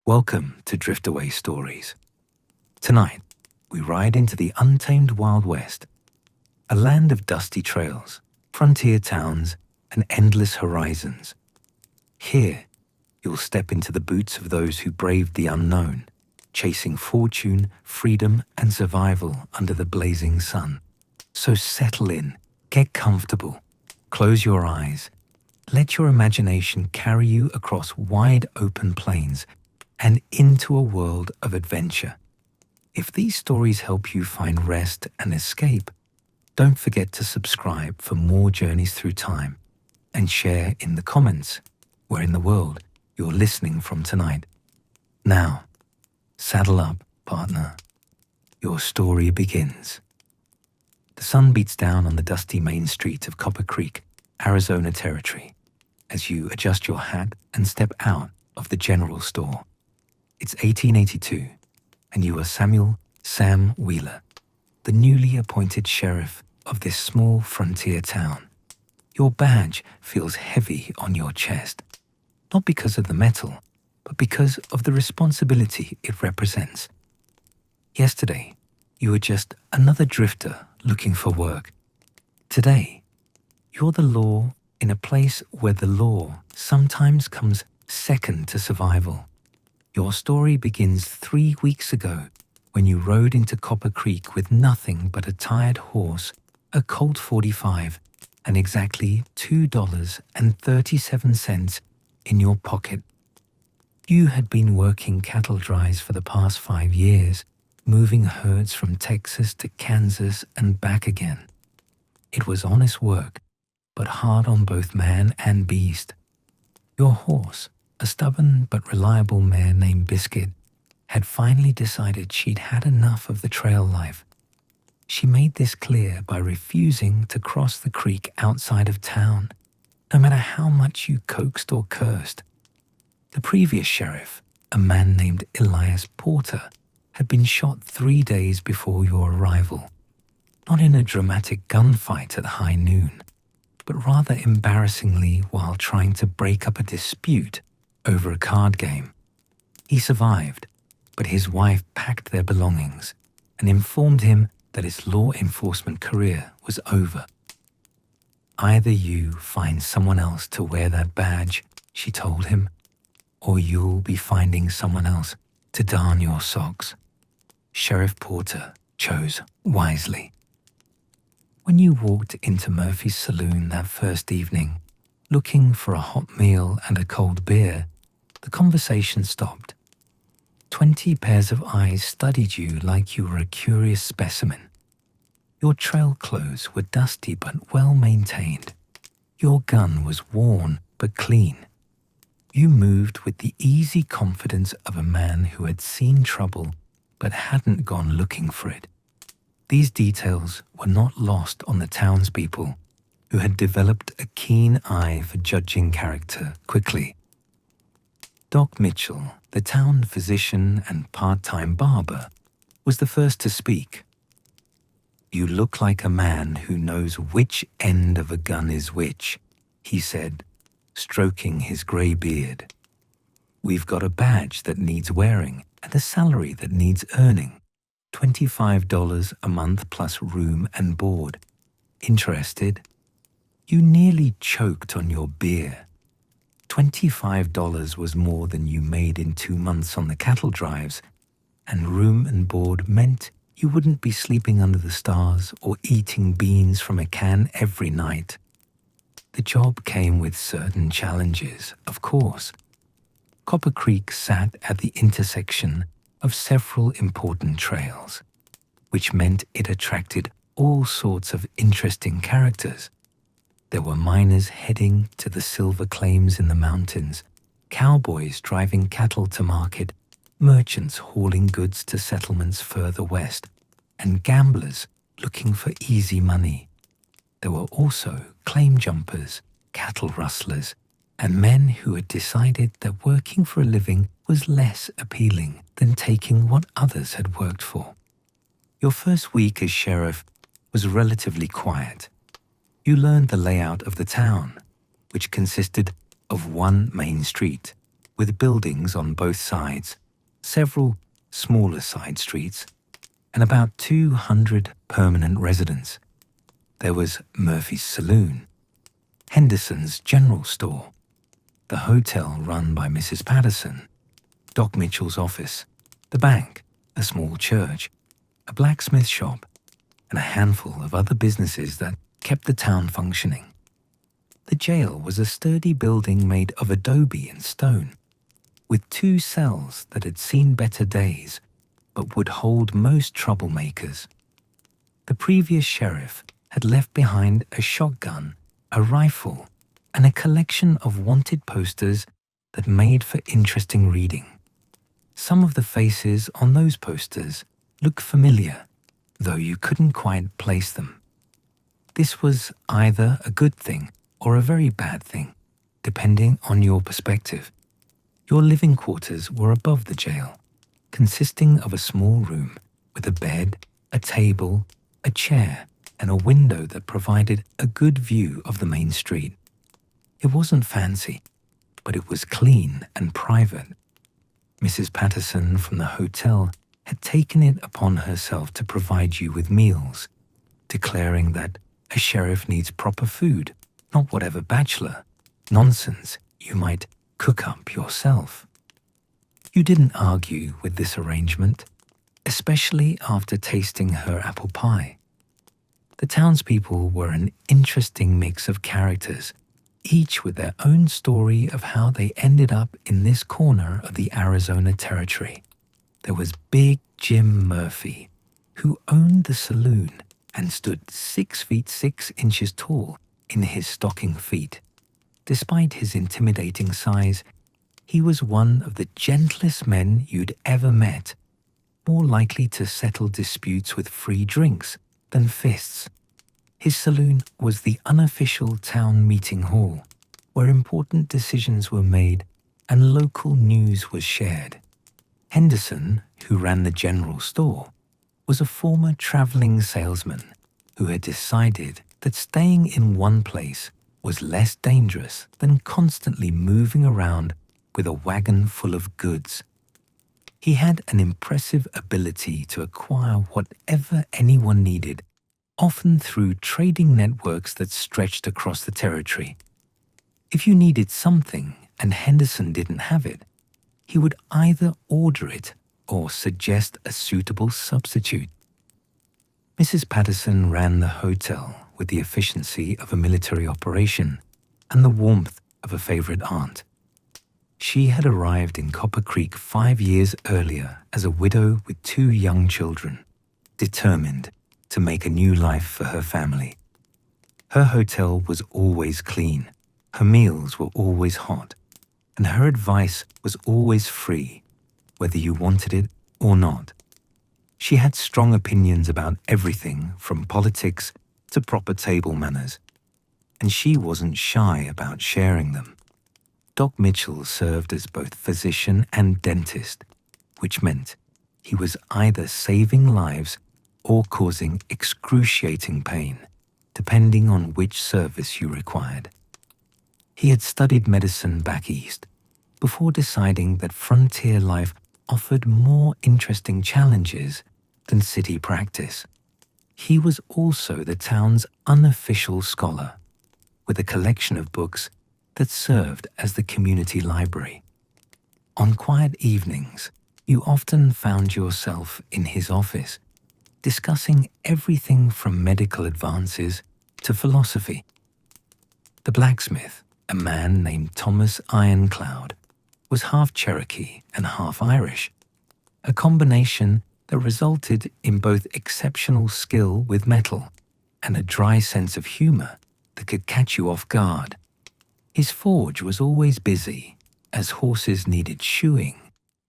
Welcome to Drift Away Stories. Tonight, we ride into the untamed Wild West, a land of dusty trails, frontier towns, and endless horizons. Here, you'll step into the boots of those who braved the unknown, chasing fortune, freedom, and survival under the blazing sun. So settle in, get comfortable, close your eyes, let your imagination carry you across wide open plains and into a world of adventure. If these stories help you find rest and escape, don't forget to subscribe for more journeys through time and share in the comments where in the world you're listening from tonight. Now, saddle up, partner. Your story begins. The sun beats down on the dusty main street of Copper Creek, Arizona Territory, as you adjust your hat and step out of the general store. It's 1882, and you are Sam Wheeler, the newly appointed sheriff of this small frontier town. Your badge feels heavy on your chest, not because of the metal, but because of the responsibility it represents. Yesterday, you were just another drifter looking for work. Today, you're the law in a place where the law sometimes comes second to survival. Your story begins 3 weeks ago when you rode into Copper Creek with nothing but a tired horse, a Colt 45, and exactly $2.37 in your pocket. You had been working cattle drives for the past 5 years, moving herds from Texas to Kansas and back again. It was honest work, but hard on both man and beast. Your horse, a stubborn but reliable mare named Biscuit, had finally decided she'd had enough of the trail life. She made this clear by refusing to cross the creek outside of town, no matter how much you coaxed or cursed. The previous sheriff, a man named Elias Porter, had been shot 3 days before your arrival, not in a dramatic gunfight at high noon, but rather embarrassingly while trying to break up a dispute over a card game. He survived, but his wife packed their belongings and informed him that his law enforcement career was over. Either you find someone else to wear that badge, she told him, or you'll be finding someone else to darn your socks. Sheriff Porter chose wisely. When you walked into Murphy's saloon that first evening, looking for a hot meal and a cold beer, the conversation stopped. 20 pairs of eyes studied you like you were a curious specimen. Your trail clothes were dusty but well maintained. Your gun was worn but clean. You moved with the easy confidence of a man who had seen trouble but hadn't gone looking for it. These details were not lost on the townspeople, who had developed a keen eye for judging character quickly. Doc Mitchell, the town physician and part-time barber, was the first to speak. "You look like a man who knows which end of a gun is which," he said, stroking his grey beard. "We've got a badge that needs wearing and a salary that needs earning. $25 a month plus room and board. Interested?" You nearly choked on your beer. $25 was more than you made in 2 months on the cattle drives, and room and board meant you wouldn't be sleeping under the stars or eating beans from a can every night. The job came with certain challenges, of course. Copper Creek sat at the intersection of several important trails, which meant it attracted all sorts of interesting characters. There were miners heading to the silver claims in the mountains, cowboys driving cattle to market, merchants hauling goods to settlements further west, and gamblers looking for easy money. There were also claim jumpers, cattle rustlers, and men who had decided that working for a living was less appealing than taking what others had worked for. Your first week as sheriff was relatively quiet. You learned the layout of the town, which consisted of one main street, with buildings on both sides, several smaller side streets, and about 200 permanent residents. There was Murphy's Saloon, Henderson's General Store, the hotel run by Mrs. Patterson, Doc Mitchell's office, the bank, a small church, a blacksmith shop, and a handful of other businesses that kept the town functioning. The jail was a sturdy building made of adobe and stone, with 2 cells that had seen better days but would hold most troublemakers. The previous sheriff had left behind a shotgun, a rifle, and a collection of wanted posters that made for interesting reading. Some of the faces on those posters looked familiar, though you couldn't quite place them. This was either a good thing or a very bad thing, depending on your perspective. Your living quarters were above the jail, consisting of a small room with a bed, a table, a chair, and a window that provided a good view of the main street. It wasn't fancy, but it was clean and private. Mrs. Patterson from the hotel had taken it upon herself to provide you with meals, declaring that a sheriff needs proper food, not whatever bachelor nonsense you might cook up yourself. You didn't argue with this arrangement, especially after tasting her apple pie. The townspeople were an interesting mix of characters, each with their own story of how they ended up in this corner of the Arizona Territory. There was Big Jim Murphy, who owned the saloon and stood 6 feet 6 inches tall in his stocking feet. Despite his intimidating size, he was one of the gentlest men you'd ever met, more likely to settle disputes with free drinks than fists. His saloon was the unofficial town meeting hall, where important decisions were made and local news was shared. Henderson, who ran the general store, was a former traveling salesman who had decided that staying in one place was less dangerous than constantly moving around with a wagon full of goods. He had an impressive ability to acquire whatever anyone needed, often through trading networks that stretched across the territory. If you needed something and Henderson didn't have it, he would either order it or suggest a suitable substitute. Mrs. Patterson ran the hotel with the efficiency of a military operation and the warmth of a favorite aunt. She had arrived in Copper Creek 5 years earlier as a widow with 2 young children, determined to make a new life for her family. Her hotel was always clean, her meals were always hot, and her advice was always free, whether you wanted it or not. She had strong opinions about everything from politics to proper table manners, and she wasn't shy about sharing them. Doc Mitchell served as both physician and dentist, which meant he was either saving lives or causing excruciating pain, depending on which service you required. He had studied medicine back east before deciding that frontier life offered more interesting challenges than city practice. He was also the town's unofficial scholar, with a collection of books that served as the community library. On quiet evenings, you often found yourself in his office, discussing everything from medical advances to philosophy. The blacksmith, a man named Thomas Ironcloud, was half Cherokee and half Irish, a combination that resulted in both exceptional skill with metal and a dry sense of humor that could catch you off guard. His forge was always busy, as horses needed shoeing,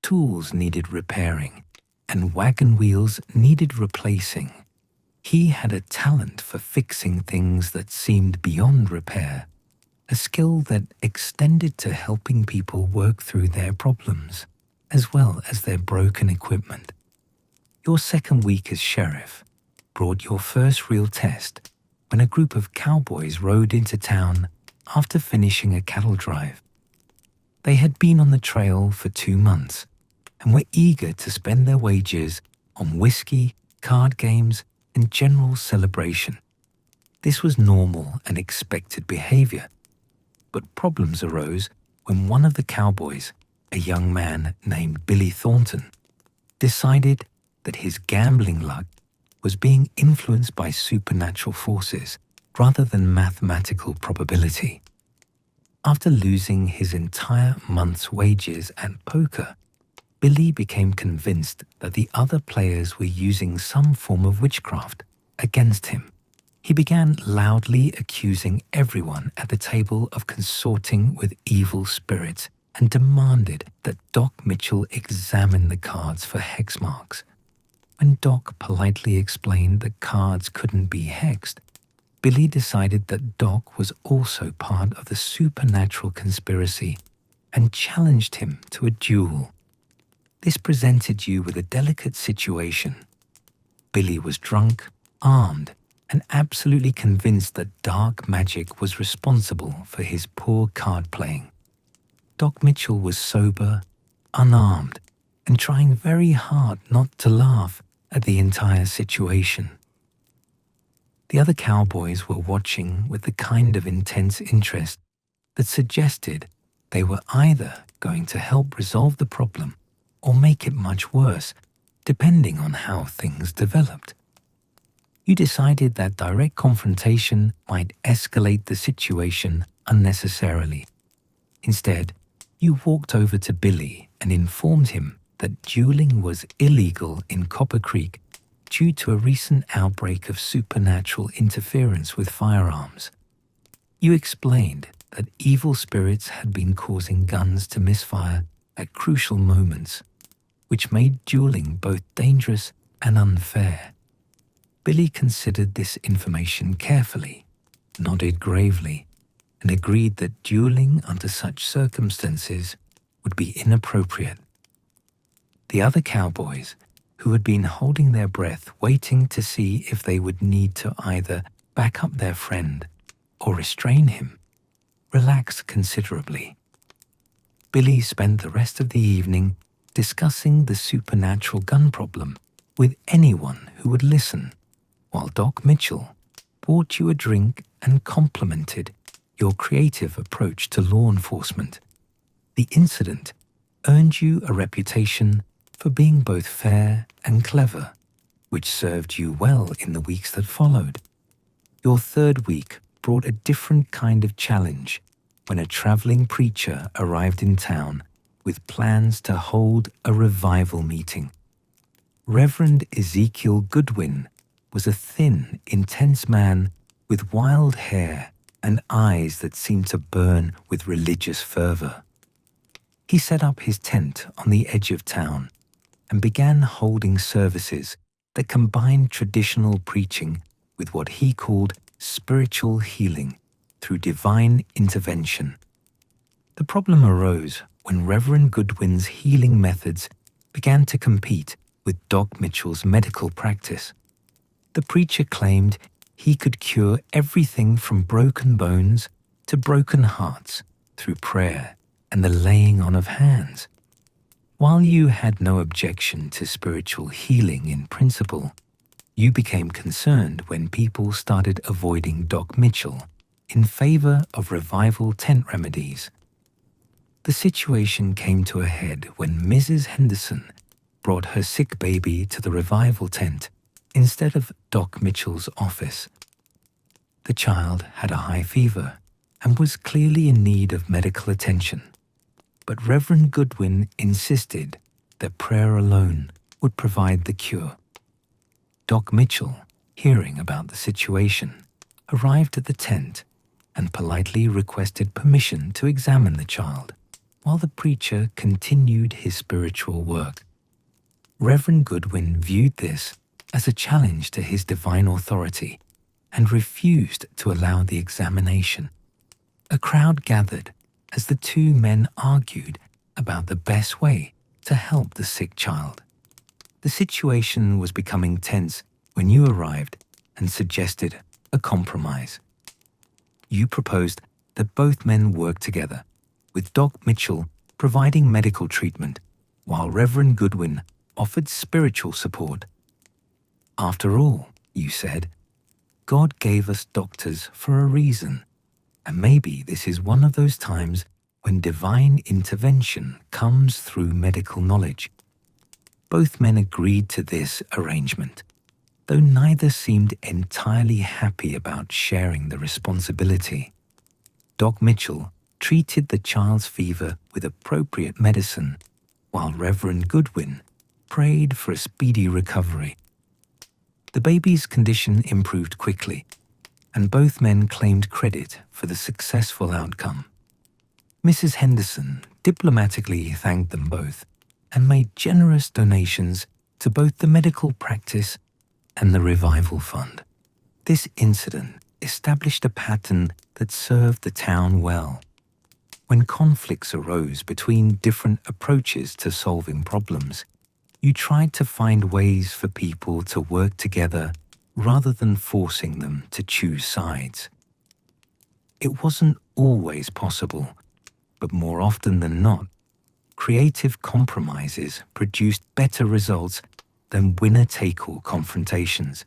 tools needed repairing, and wagon wheels needed replacing. He had a talent for fixing things that seemed beyond repair, a skill that extended to helping people work through their problems, as well as their broken equipment. Your second week as sheriff brought your first real test when a group of cowboys rode into town after finishing a cattle drive. They had been on the trail for 2 months and were eager to spend their wages on whiskey, card games, and general celebration. This was normal and expected behavior, but problems arose when one of the cowboys, a young man named Billy Thornton, decided that his gambling luck was being influenced by supernatural forces rather than mathematical probability. After losing his entire month's wages at poker, Billy became convinced that the other players were using some form of witchcraft against him. He began loudly accusing everyone at the table of consorting with evil spirits and demanded that Doc Mitchell examine the cards for hex marks. When Doc politely explained that cards couldn't be hexed, Billy decided that Doc was also part of the supernatural conspiracy and challenged him to a duel. This presented you with a delicate situation. Billy was drunk, armed, and absolutely convinced that dark magic was responsible for his poor card playing. Doc Mitchell was sober, unarmed, and trying very hard not to laugh at the entire situation. The other cowboys were watching with the kind of intense interest that suggested they were either going to help resolve the problem or make it much worse, depending on how things developed. You decided that direct confrontation might escalate the situation unnecessarily. Instead, you walked over to Billy and informed him that dueling was illegal in Copper Creek due to a recent outbreak of supernatural interference with firearms. You explained that evil spirits had been causing guns to misfire at crucial moments, which made dueling both dangerous and unfair. Billy considered this information carefully, nodded gravely, and agreed that dueling under such circumstances would be inappropriate. The other cowboys, who had been holding their breath waiting to see if they would need to either back up their friend or restrain him, relaxed considerably. Billy spent the rest of the evening discussing the supernatural gun problem with anyone who would listen, while Doc Mitchell bought you a drink and complimented your creative approach to law enforcement. The incident earned you a reputation for being both fair and clever, which served you well in the weeks that followed. Your third week brought a different kind of challenge when a traveling preacher arrived in town with plans to hold a revival meeting. Reverend Ezekiel Goodwin was a thin, intense man with wild hair and eyes that seemed to burn with religious fervor. He set up his tent on the edge of town and began holding services that combined traditional preaching with what he called spiritual healing through divine intervention. The problem arose when Reverend Goodwin's healing methods began to compete with Doc Mitchell's medical practice. The preacher claimed he could cure everything from broken bones to broken hearts through prayer and the laying on of hands. While you had no objection to spiritual healing in principle, you became concerned when people started avoiding Doc Mitchell in favor of revival tent remedies. The situation came to a head when Mrs. Henderson brought her sick baby to the revival tent instead of Doc Mitchell's office. The child had a high fever and was clearly in need of medical attention, but Reverend Goodwin insisted that prayer alone would provide the cure. Doc Mitchell, hearing about the situation, arrived at the tent and politely requested permission to examine the child while the preacher continued his spiritual work. Reverend Goodwin viewed this as a challenge to his divine authority and refused to allow the examination. A crowd gathered as the two men argued about the best way to help the sick child. The situation was becoming tense when you arrived and suggested a compromise. You proposed that both men work together, with Doc Mitchell providing medical treatment, while Reverend Goodwin offered spiritual support. After all, you said, God gave us doctors for a reason, and maybe this is one of those times when divine intervention comes through medical knowledge. Both men agreed to this arrangement, though neither seemed entirely happy about sharing the responsibility. Doc Mitchell treated the child's fever with appropriate medicine, while Reverend Goodwin prayed for a speedy recovery. The baby's condition improved quickly, and both men claimed credit for the successful outcome. Mrs. Henderson diplomatically thanked them both and made generous donations to both the medical practice and the revival fund. This incident established a pattern that served the town well. When conflicts arose between different approaches to solving problems, you tried to find ways for people to work together rather than forcing them to choose sides. It wasn't always possible, but more often than not, creative compromises produced better results than winner-take-all confrontations.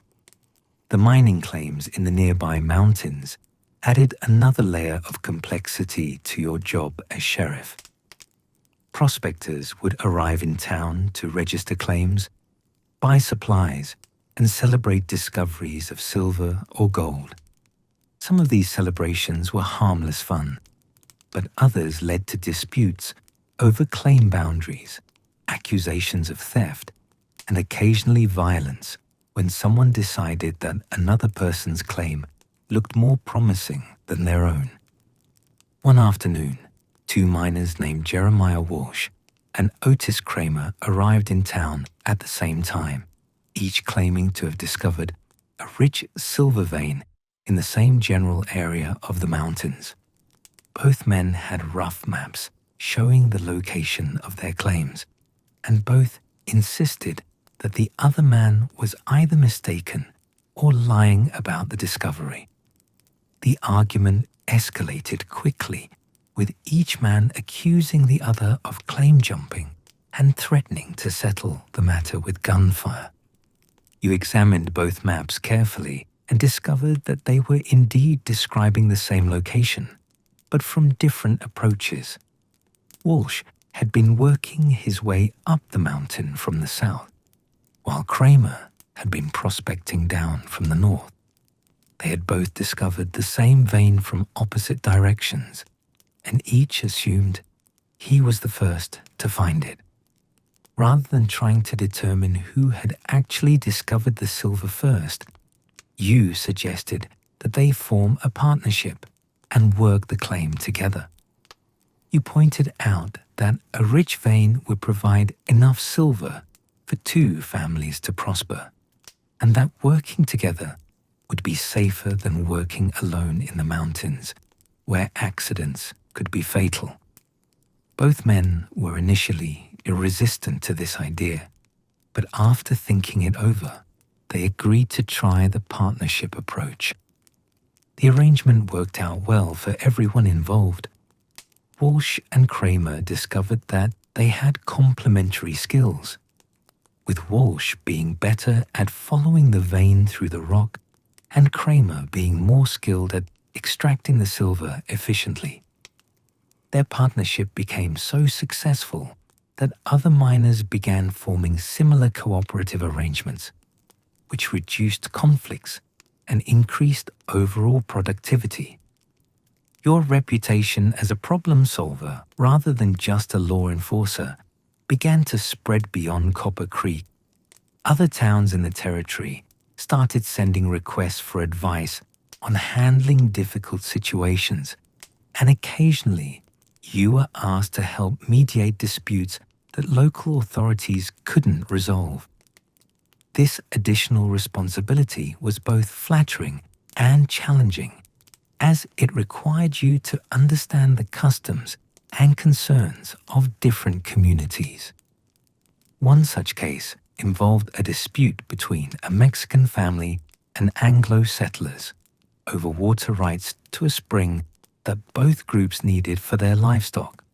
The mining claims in the nearby mountains added another layer of complexity to your job as sheriff. Prospectors would arrive in town to register claims, buy supplies, and celebrate discoveries of silver or gold. Some of these celebrations were harmless fun, but others led to disputes over claim boundaries, accusations of theft, and occasionally violence when someone decided that another person's claim looked more promising than their own. One afternoon, two miners named Jeremiah Walsh and Otis Kramer arrived in town at the same time, each claiming to have discovered a rich silver vein in the same general area of the mountains. Both men had rough maps showing the location of their claims, and both insisted that the other man was either mistaken or lying about the discovery. The argument escalated quickly, with each man accusing the other of claim jumping and threatening to settle the matter with gunfire. You examined both maps carefully and discovered that they were indeed describing the same location, but from different approaches. Walsh had been working his way up the mountain from the south, while Kramer had been prospecting down from the north. They had both discovered the same vein from opposite directions, and each assumed he was the first to find it. Rather than trying to determine who had actually discovered the silver first, you suggested that they form a partnership and work the claim together. You pointed out that a rich vein would provide enough silver for two families to prosper, and that working together would be safer than working alone in the mountains, where accidents could be fatal. Both men were initially resistant to this idea, but after thinking it over, they agreed to try the partnership approach. The arrangement worked out well for everyone involved. Walsh and Kramer discovered that they had complementary skills, with Walsh being better at following the vein through the rock and Kramer being more skilled at extracting the silver efficiently. Their partnership became so successful that other miners began forming similar cooperative arrangements, which reduced conflicts and increased overall productivity. Your reputation as a problem solver rather than just a law enforcer began to spread beyond Copper Creek. Other towns in the territory started sending requests for advice on handling difficult situations, and occasionally you were asked to help mediate disputes that local authorities couldn't resolve. This additional responsibility was both flattering and challenging, as it required you to understand the customs and concerns of different communities. One such case involved a dispute between a Mexican family and Anglo settlers over water rights to a spring that both groups needed for their livestock.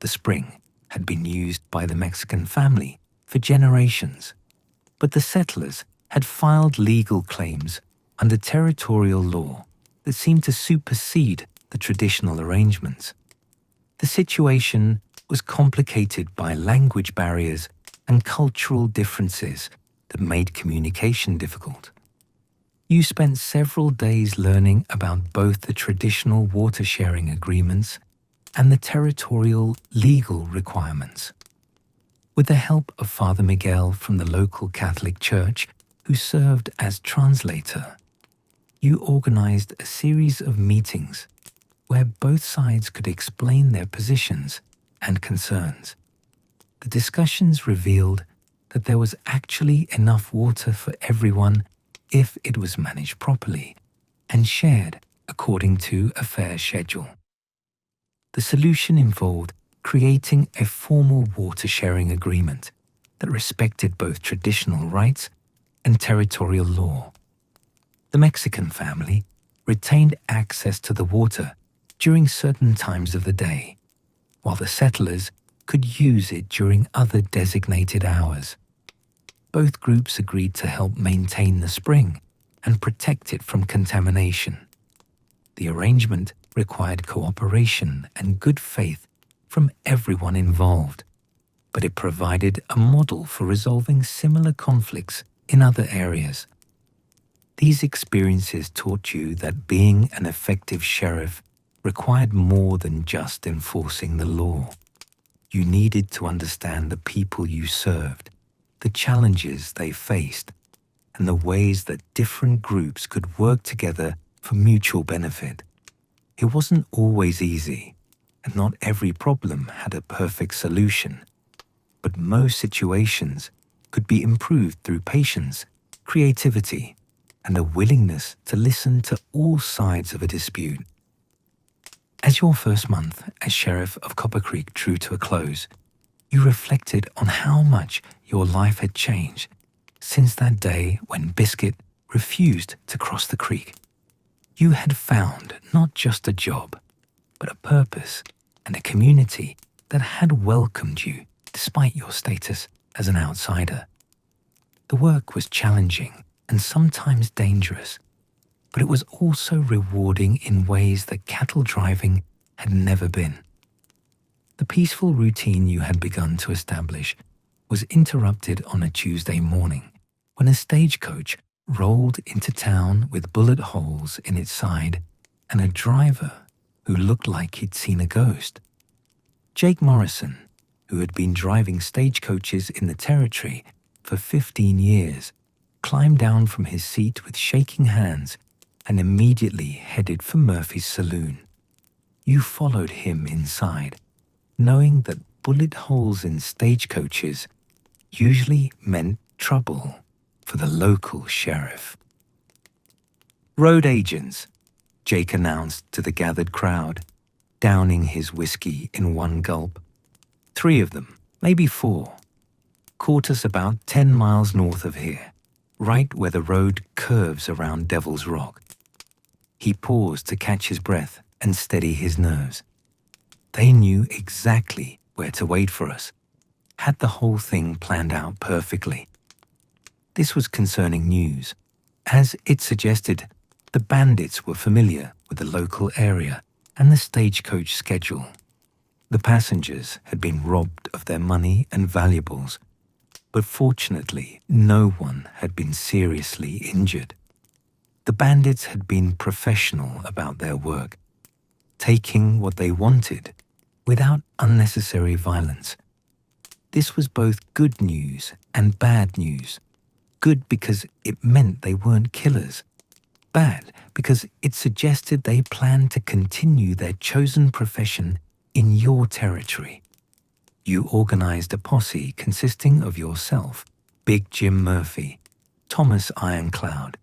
the spring had been used by the Mexican family for generations, but the settlers had filed legal claims under territorial law that seemed to supersede the traditional arrangements. The situation was complicated by language barriers and cultural differences that made communication difficult. You spent several days learning about both the traditional water-sharing agreements and the territorial legal requirements. With the help of Father Miguel from the local Catholic Church, who served as translator, you organized a series of meetings where both sides could explain their positions and concerns. The discussions revealed that there was actually enough water for everyone if it was managed properly and shared according to a fair schedule. The solution involved creating a formal water-sharing agreement that respected both traditional rights and territorial law. The Mexican family retained access to the water during certain times of the day, while the settlers could use it during other designated hours. Both groups agreed to help maintain the spring and protect it from contamination. The arrangement required cooperation and good faith from everyone involved, but it provided a model for resolving similar conflicts in other areas. These experiences taught you that being an effective sheriff required more than just enforcing the law. You needed to understand the people you served, the challenges they faced, and the ways that different groups could work together for mutual benefit. It wasn't always easy, and not every problem had a perfect solution, but most situations could be improved through patience, creativity, and a willingness to listen to all sides of a dispute. As your first month as sheriff of Copper Creek drew to a close, you reflected on how much your life had changed since that day when Biscuit refused to cross the creek. You had found not just a job, but a purpose and a community that had welcomed you despite your status as an outsider. The work was challenging and sometimes dangerous, but it was also rewarding in ways that cattle driving had never been. The peaceful routine you had begun to establish was interrupted on a Tuesday morning when a stagecoach rolled into town with bullet holes in its side and a driver who looked like he'd seen a ghost. Jake Morrison, who had been driving stagecoaches in the territory for 15 years, climbed down from his seat with shaking hands and immediately headed for Murphy's saloon. You followed him inside, knowing that bullet holes in stagecoaches usually meant trouble for the local sheriff. "Road agents," Jake announced to the gathered crowd, downing his whiskey in one gulp. "3 of them, maybe 4, caught us about 10 miles north of here, right where the road curves around Devil's Rock." He paused to catch his breath and steady his nerves. They knew exactly where to wait for us, had the whole thing planned out perfectly. This was concerning news, as it suggested the bandits were familiar with the local area and the stagecoach schedule. The passengers had been robbed of their money and valuables, but fortunately no one had been seriously injured. The bandits had been professional about their work, taking what they wanted without unnecessary violence. This was both good news and bad news. Good because it meant they weren't killers. Bad because it suggested they planned to continue their chosen profession in your territory. You organized a posse consisting of yourself, Big Jim Murphy, Thomas Ironcloud,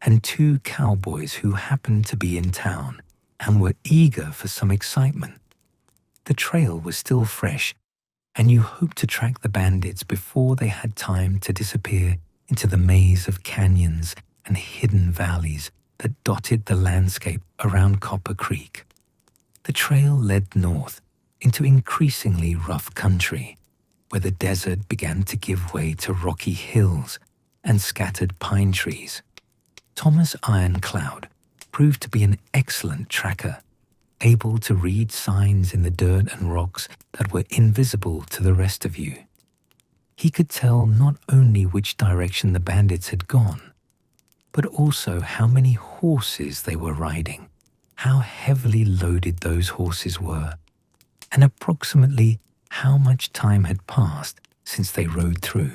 and 2 cowboys who happened to be in town and were eager for some excitement. The trail was still fresh, and you hoped to track the bandits before they had time to disappear into the maze of canyons and hidden valleys that dotted the landscape around Copper Creek. The trail led north into increasingly rough country, where the desert began to give way to rocky hills and scattered pine trees. Thomas Ironcloud proved to be an excellent tracker, able to read signs in the dirt and rocks that were invisible to the rest of you. He could tell not only which direction the bandits had gone, but also how many horses they were riding, how heavily loaded those horses were, and approximately how much time had passed since they rode through.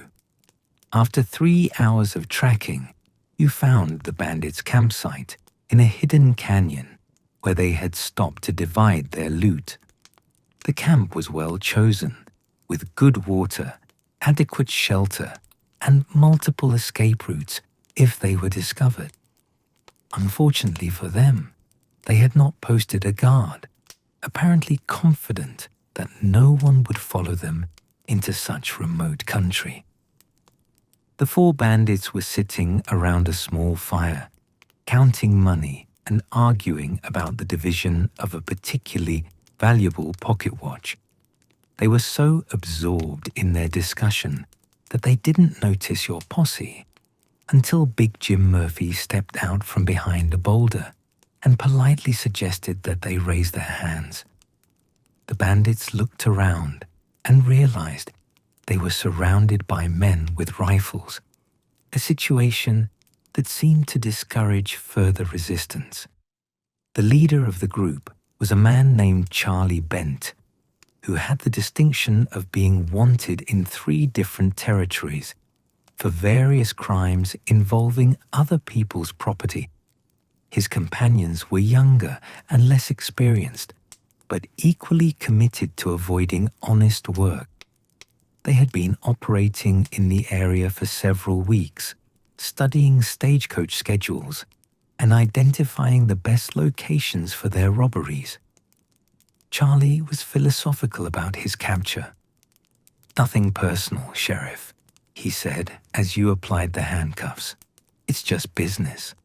After 3 hours of tracking, you found the bandits' campsite in a hidden canyon where they had stopped to divide their loot. The camp was well chosen, with good water, adequate shelter, and multiple escape routes if they were discovered. Unfortunately for them, they had not posted a guard, apparently confident that no one would follow them into such remote country. The 4 bandits were sitting around a small fire, counting money and arguing about the division of a particularly valuable pocket watch. They were so absorbed in their discussion that they didn't notice your posse until Big Jim Murphy stepped out from behind a boulder and politely suggested that they raise their hands. The bandits looked around and realized they were surrounded by men with rifles, a situation that seemed to discourage further resistance. The leader of the group was a man named Charlie Bent, who had the distinction of being wanted in 3 different territories for various crimes involving other people's property. His companions were younger and less experienced, but equally committed to avoiding honest work. They had been operating in the area for several weeks, studying stagecoach schedules and identifying the best locations for their robberies. Charlie was philosophical about his capture. "Nothing personal, Sheriff," he said as you applied the handcuffs. "It's just business.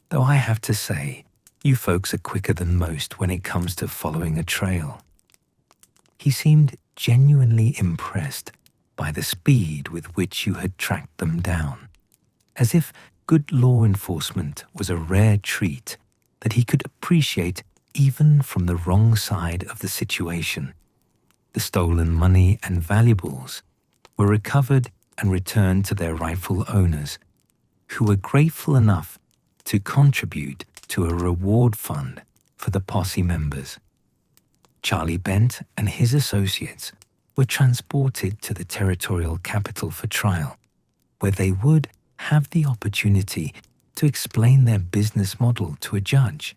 Though I have to say, you folks are quicker than most when it comes to following a trail." He seemed genuinely impressed by the speed with which you had tracked them down, as if good law enforcement was a rare treat that he could appreciate even from the wrong side of the situation. The stolen money and valuables were recovered and returned to their rightful owners, who were grateful enough to contribute to a reward fund for the posse members. Charlie Bent and his associates were transported to the territorial capital for trial, where they would have the opportunity to explain their business model to a judge.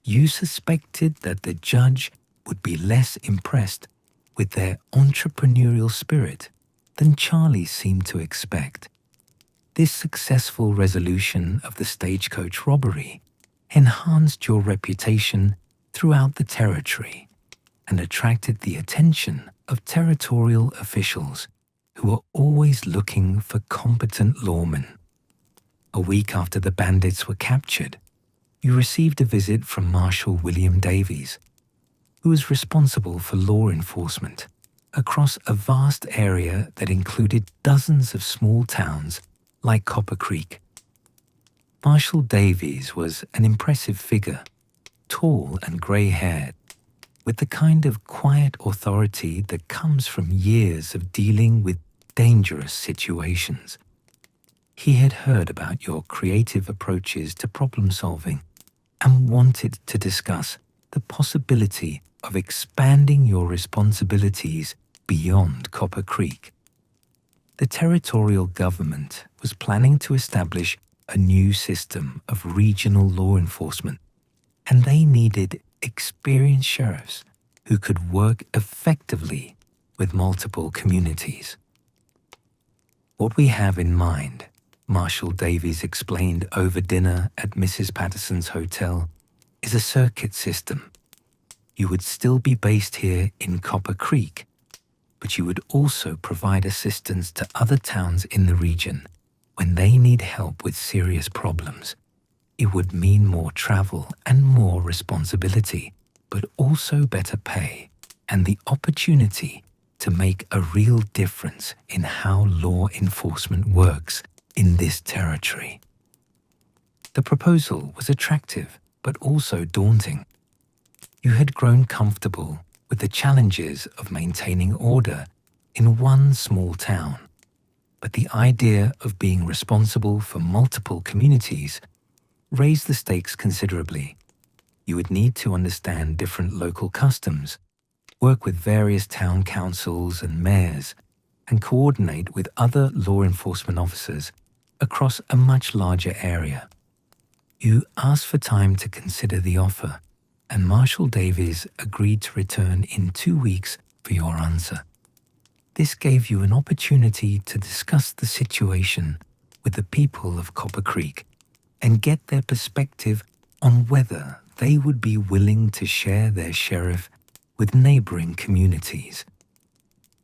You suspected that the judge would be less impressed with their entrepreneurial spirit than Charlie seemed to expect. This successful resolution of the stagecoach robbery enhanced your reputation throughout the territory and attracted the attention of territorial officials who were always looking for competent lawmen. A week after the bandits were captured, you received a visit from Marshal William Davies, who was responsible for law enforcement across a vast area that included dozens of small towns like Copper Creek. Marshal Davies was an impressive figure, tall and grey-haired, with the kind of quiet authority that comes from years of dealing with dangerous situations. He had heard about your creative approaches to problem-solving and wanted to discuss the possibility of expanding your responsibilities beyond Copper Creek. The territorial government was planning to establish a new system of regional law enforcement, and they needed experienced sheriffs who could work effectively with multiple communities. "What we have in mind," Marshal Davies explained over dinner at Mrs. Patterson's hotel, "is a circuit system. You would still be based here in Copper Creek, but you would also provide assistance to other towns in the region when they need help with serious problems. It would mean more travel and more responsibility, but also better pay. and the opportunity to make a real difference in how law enforcement works in this territory. The proposal was attractive but also daunting. You had grown comfortable with the challenges of maintaining order in one small town, but the idea of being responsible for multiple communities raised the stakes considerably. You would need to understand different local customs, work with various town councils and mayors, and coordinate with other law enforcement officers across a much larger area. You asked for time to consider the offer, and Marshal Davies agreed to return in 2 weeks for your answer. This gave you an opportunity to discuss the situation with the people of Copper Creek and get their perspective on whether they would be willing to share their sheriff with neighboring communities.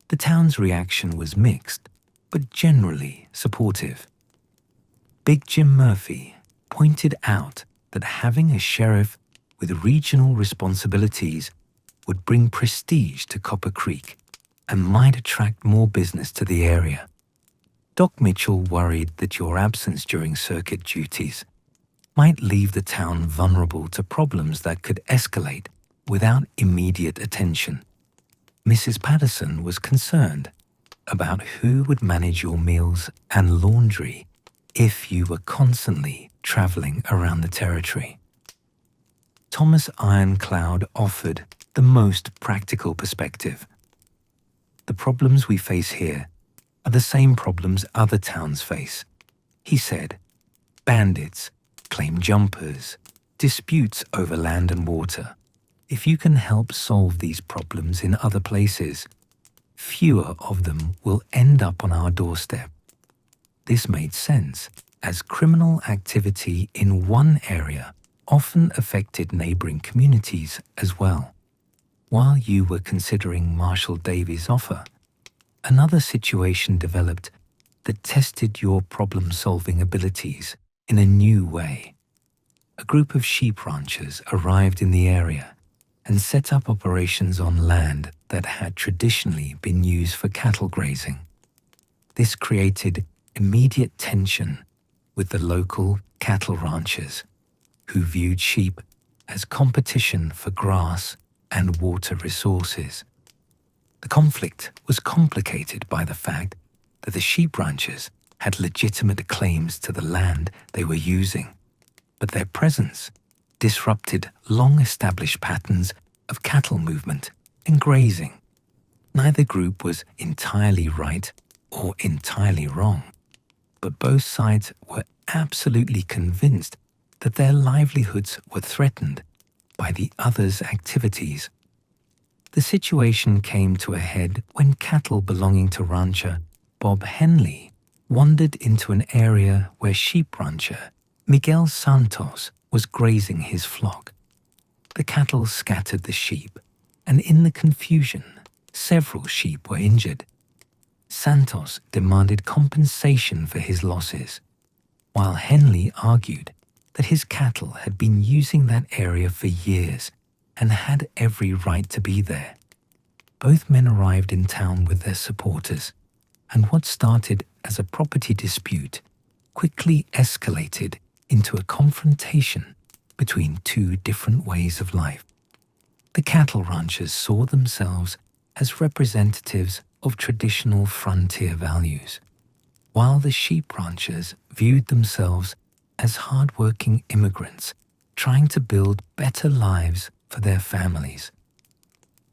The town's reaction was mixed, but generally supportive. Big Jim Murphy pointed out that having a sheriff with regional responsibilities would bring prestige to Copper Creek and might attract more business to the area. Doc Mitchell worried that your absence during circuit duties might leave the town vulnerable to problems that could escalate without immediate attention. Mrs. Patterson was concerned about who would manage your meals and laundry if you were constantly traveling around the territory. Thomas Ironcloud offered the most practical perspective. The problems we face here are the same problems other towns face. He said, bandits, claim jumpers, disputes over land and water. If you can help solve these problems in other places, fewer of them will end up on our doorstep. This made sense, as criminal activity in one area often affected neighboring communities as well. While you were considering Marshal Davies' offer, another situation developed that tested your problem-solving abilities in a new way. A group of sheep ranchers arrived in the area and set up operations on land that had traditionally been used for cattle grazing. This created immediate tension with the local cattle ranchers, who viewed sheep as competition for grass and water resources. The conflict was complicated by the fact that the sheep ranchers had legitimate claims to the land they were using, but their presence disrupted long-established patterns of cattle movement and grazing. Neither group was entirely right or entirely wrong, but both sides were absolutely convinced that their livelihoods were threatened by the other's activities. The situation came to a head when cattle belonging to rancher Bob Henley wandered into an area where sheep rancher Miguel Santos was grazing his flock. The cattle scattered the sheep, and in the confusion, several sheep were injured. Santos demanded compensation for his losses, while Henley argued that his cattle had been using that area for years and had every right to be there. Both men arrived in town with their supporters, and what started as a property dispute quickly escalated into a confrontation between two different ways of life. The cattle ranchers saw themselves as representatives of traditional frontier values, while the sheep ranchers viewed themselves as hard-working immigrants trying to build better lives for their families.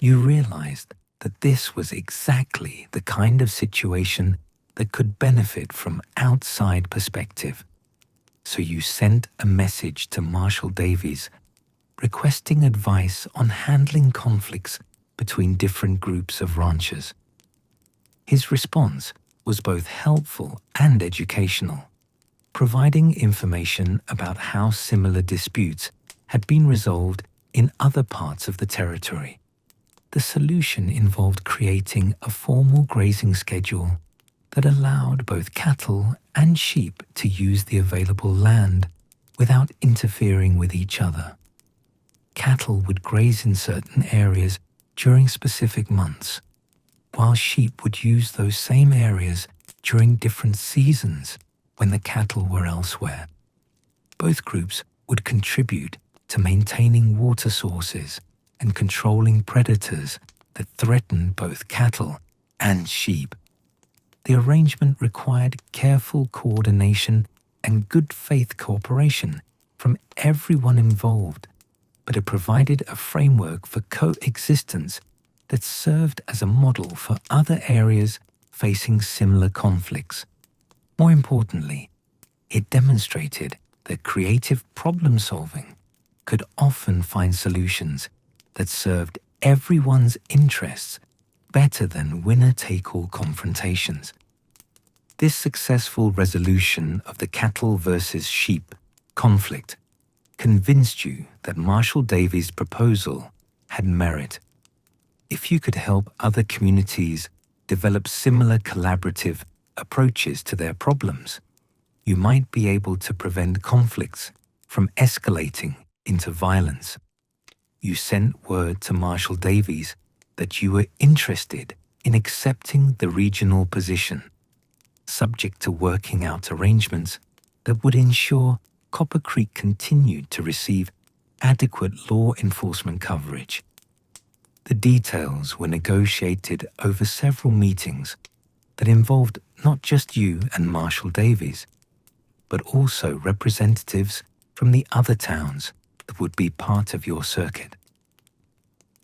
You realized that this was exactly the kind of situation that could benefit from outside perspective. So you sent a message to Marshal Davies requesting advice on handling conflicts between different groups of ranchers. His response was both helpful and educational, providing information about how similar disputes had been resolved in other parts of the territory. The solution involved creating a formal grazing schedule that allowed both cattle and sheep to use the available land without interfering with each other. Cattle would graze in certain areas during specific months, while sheep would use those same areas during different seasons when the cattle were elsewhere. Both groups would contribute to maintaining water sources and controlling predators that threatened both cattle and sheep. The arrangement required careful coordination and good faith cooperation from everyone involved, but it provided a framework for coexistence that served as a model for other areas facing similar conflicts. More importantly, it demonstrated that creative problem-solving could often find solutions that served everyone's interests better than winner-take-all confrontations. This successful resolution of the cattle versus sheep conflict convinced you that Marshall Davies' proposal had merit. If you could help other communities develop similar collaborative approaches to their problems, you might be able to prevent conflicts from escalating into violence. You sent word to Marshall Davies that you were interested in accepting the regional position, subject to working out arrangements that would ensure Copper Creek continued to receive adequate law enforcement coverage. The details were negotiated over several meetings that involved not just you and Marshall Davies, but also representatives from the other towns that would be part of your circuit.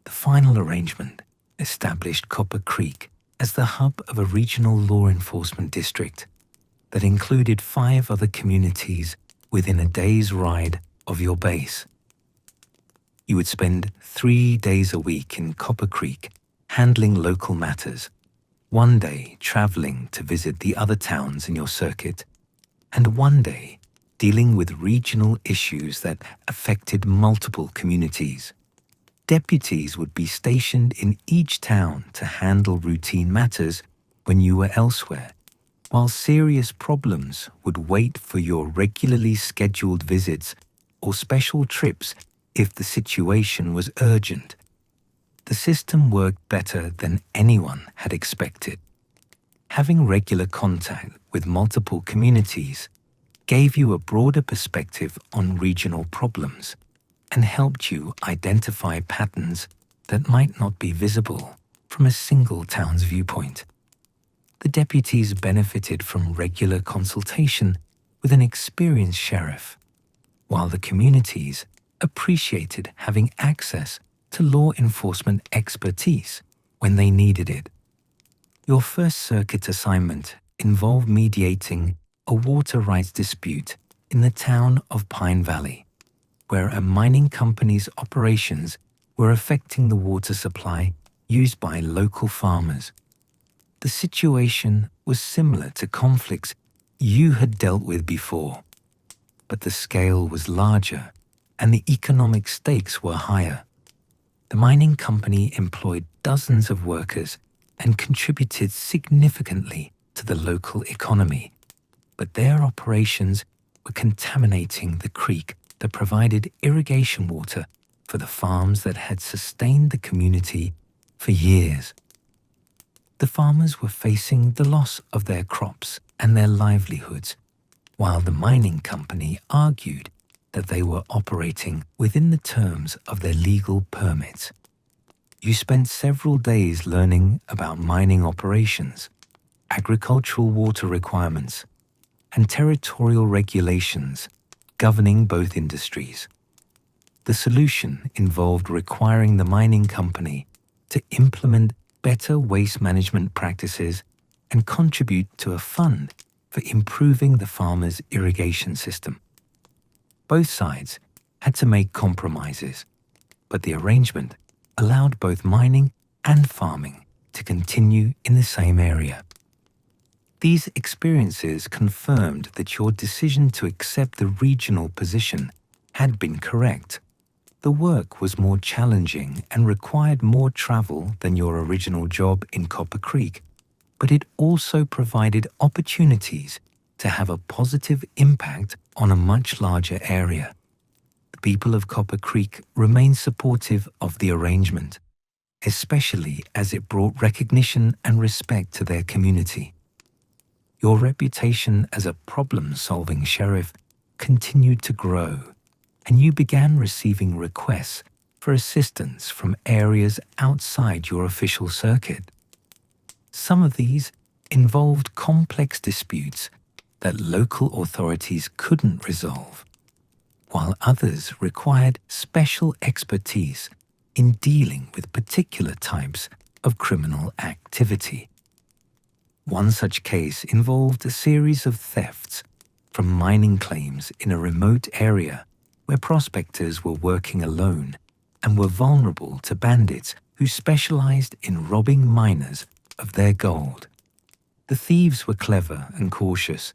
The final arrangement established Copper Creek as the hub of a regional law enforcement district that included 5 other communities within a day's ride of your base. You would spend 3 days a week in Copper Creek handling local matters, 1 day traveling to visit the other towns in your circuit, and 1 day dealing with regional issues that affected multiple communities. Deputies would be stationed in each town to handle routine matters when you were elsewhere, while serious problems would wait for your regularly scheduled visits or special trips if the situation was urgent. The system worked better than anyone had expected. Having regular contact with multiple communities gave you a broader perspective on regional problems and helped you identify patterns that might not be visible from a single town's viewpoint. The deputies benefited from regular consultation with an experienced sheriff, while the communities appreciated having access to law enforcement expertise when they needed it. Your first circuit assignment involved mediating a water rights dispute in the town of Pine Valley, where a mining company's operations were affecting the water supply used by local farmers. The situation was similar to conflicts you had dealt with before, but the scale was larger and the economic stakes were higher. The mining company employed dozens of workers and contributed significantly to the local economy, but their operations were contaminating the creek that provided irrigation water for the farms that had sustained the community for years. The farmers were facing the loss of their crops and their livelihoods, while the mining company argued that they were operating within the terms of their legal permits. You spent several days learning about mining operations, agricultural water requirements, and territorial regulations governing both industries. The solution involved requiring the mining company to implement better waste management practices and contribute to a fund for improving the farmers' irrigation system. Both sides had to make compromises, but the arrangement allowed both mining and farming to continue in the same area. These experiences confirmed that your decision to accept the regional position had been correct. The work was more challenging and required more travel than your original job in Copper Creek, but it also provided opportunities to have a positive impact on a much larger area. The people of Copper Creek remain supportive of the arrangement, especially as it brought recognition and respect to their community. Your reputation as a problem-solving sheriff continued to grow, and you began receiving requests for assistance from areas outside your official circuit. Some of these involved complex disputes that local authorities couldn't resolve, while others required special expertise in dealing with particular types of criminal activity. One such case involved a series of thefts from mining claims in a remote area where prospectors were working alone and were vulnerable to bandits who specialized in robbing miners of their gold. The thieves were clever and cautious,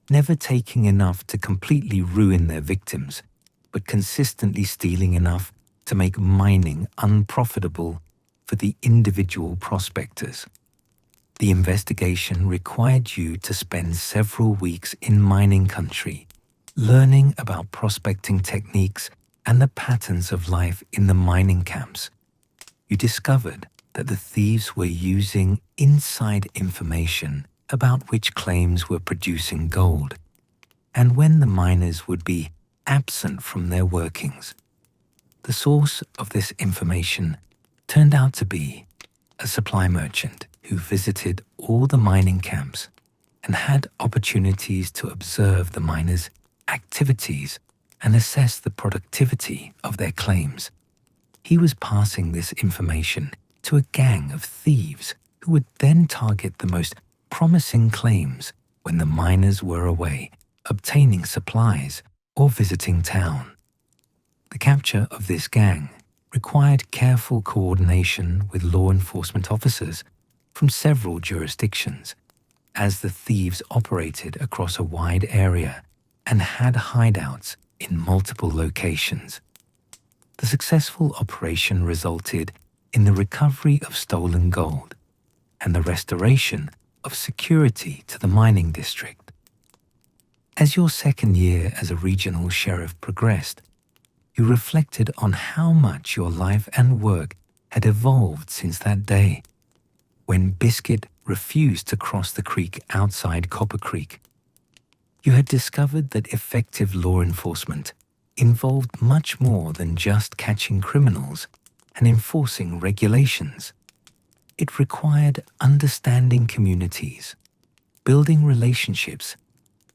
never taking enough to completely ruin their victims, but consistently stealing enough to make mining unprofitable for the individual prospectors. The investigation required you to spend several weeks in mining country, learning about prospecting techniques and the patterns of life in the mining camps. You discovered that the thieves were using inside information about which claims were producing gold, and when the miners would be absent from their workings. The source of this information turned out to be a supply merchant who visited all the mining camps and had opportunities to observe the miners' activities and assess the productivity of their claims. He was passing this information to a gang of thieves who would then target the most promising claims when the miners were away, obtaining supplies or visiting town. The capture of this gang required careful coordination with law enforcement officers from several jurisdictions, as the thieves operated across a wide area and had hideouts in multiple locations. The successful operation resulted in the recovery of stolen gold and the restoration of security to the mining district. As your second year as a regional sheriff progressed, you reflected on how much your life and work had evolved since that day, when Biscuit refused to cross the creek outside Copper Creek. You had discovered that effective law enforcement involved much more than just catching criminals and enforcing regulations. It required understanding communities, building relationships,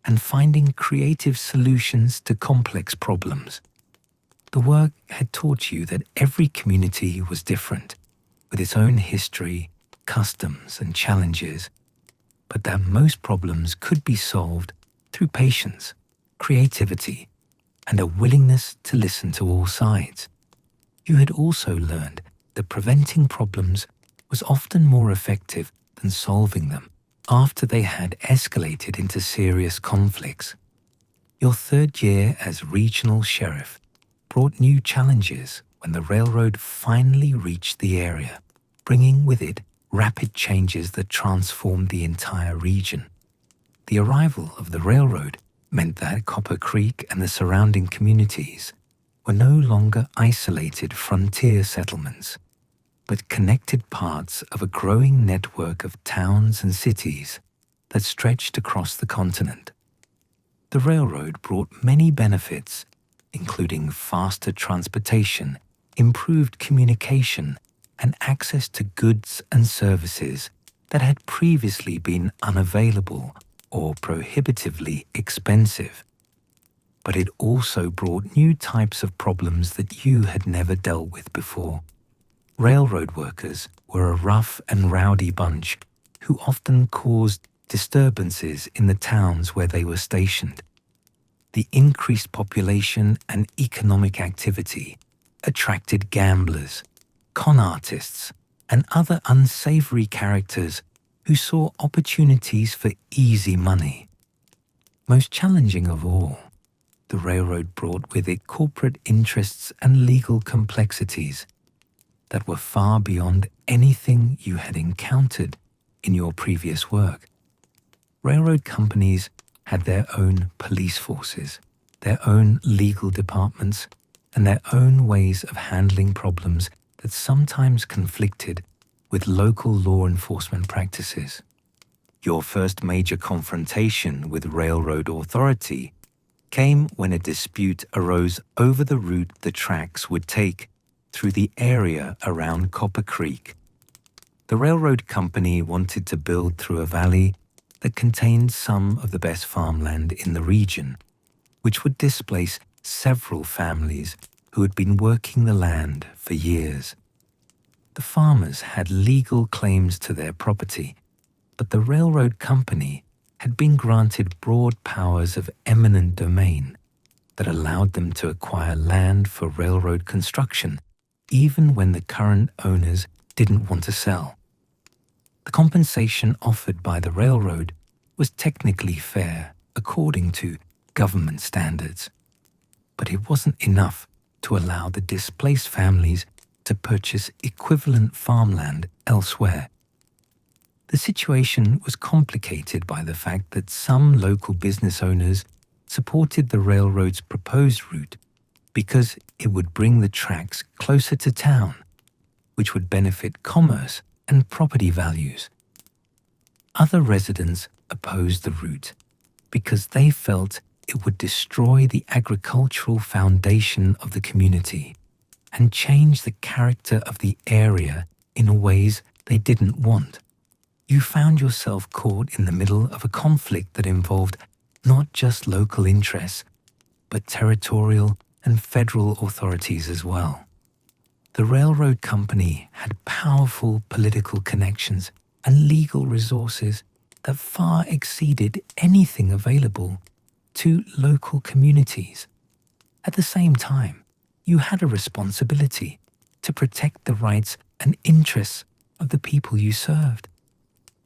and finding creative solutions to complex problems. The work had taught you that every community was different, with its own history, customs, and challenges, but that most problems could be solved through patience, creativity, and a willingness to listen to all sides. You had also learned that preventing problems was often more effective than solving them after they had escalated into serious conflicts. Your third year as regional sheriff brought new challenges when the railroad finally reached the area, bringing with it rapid changes that transformed the entire region. The arrival of the railroad meant that Copper Creek and the surrounding communities were no longer isolated frontier settlements, but connected parts of a growing network of towns and cities that stretched across the continent. The railroad brought many benefits, including faster transportation, improved communication, and access to goods and services that had previously been unavailable or prohibitively expensive. But it also brought new types of problems that you had never dealt with before. Railroad workers were a rough and rowdy bunch who often caused disturbances in the towns where they were stationed. The increased population and economic activity attracted gamblers, con artists, and other unsavory characters who saw opportunities for easy money. Most challenging of all, the railroad brought with it corporate interests and legal complexities that were far beyond anything you had encountered in your previous work. Railroad companies had their own police forces, their own legal departments, and their own ways of handling problems that sometimes conflicted with local law enforcement practices. Your first major confrontation with railroad authority came when a dispute arose over the route the tracks would take through the area around Copper Creek. The railroad company wanted to build through a valley that contained some of the best farmland in the region, which would displace several families who had been working the land for years. The farmers had legal claims to their property, but the railroad company had been granted broad powers of eminent domain that allowed them to acquire land for railroad construction, even when the current owners didn't want to sell. The compensation offered by the railroad was technically fair according to government standards, but it wasn't enough to allow the displaced families to purchase equivalent farmland elsewhere. The situation was complicated by the fact that some local business owners supported the railroad's proposed route because it would bring the tracks closer to town, which would benefit commerce and property values. Other residents opposed the route because they felt it would destroy the agricultural foundation of the community and change the character of the area in ways they didn't want. You found yourself caught in the middle of a conflict that involved not just local interests, but territorial and federal authorities as well. The railroad company had powerful political connections and legal resources that far exceeded anything available to local communities. At the same time, you had a responsibility to protect the rights and interests of the people you served.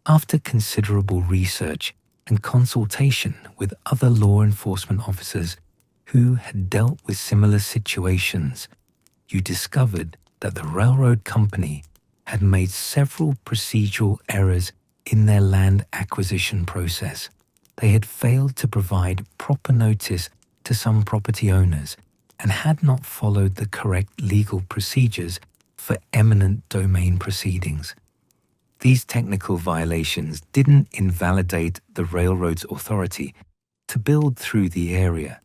After considerable research and consultation with other law enforcement officers who had dealt with similar situations, you discovered that the railroad company had made several procedural errors in their land acquisition process. They had failed to provide proper notice to some property owners and had not followed the correct legal procedures for eminent domain proceedings. These technical violations didn't invalidate the railroad's authority to build through the area,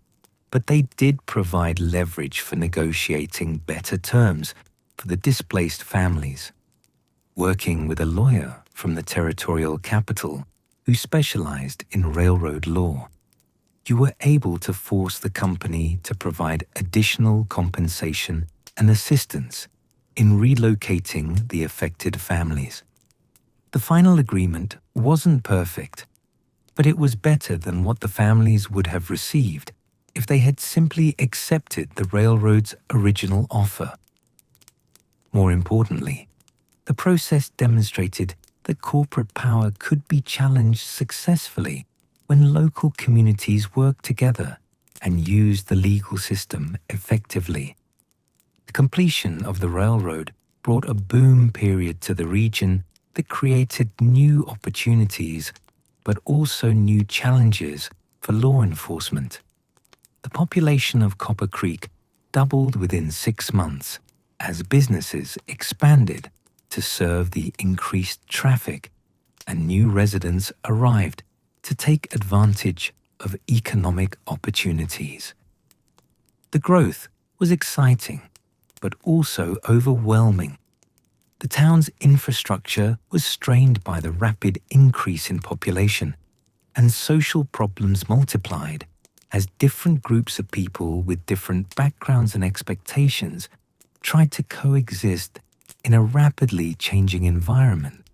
but they did provide leverage for negotiating better terms for the displaced families. Working with a lawyer from the territorial capital who specialized in railroad law, you were able to force the company to provide additional compensation and assistance in relocating the affected families. The final agreement wasn't perfect, but it was better than what the families would have received if they had simply accepted the railroad's original offer. More importantly, the process demonstrated that corporate power could be challenged successfully when local communities work together and use the legal system effectively. The completion of the railroad brought a boom period to the region that created new opportunities, but also new challenges for law enforcement. The population of Copper Creek doubled within 6 months as businesses expanded to serve the increased traffic, and new residents arrived to take advantage of economic opportunities. The growth was exciting, but also overwhelming. The town's infrastructure was strained by the rapid increase in population, and social problems multiplied as different groups of people with different backgrounds and expectations tried to coexist in a rapidly changing environment.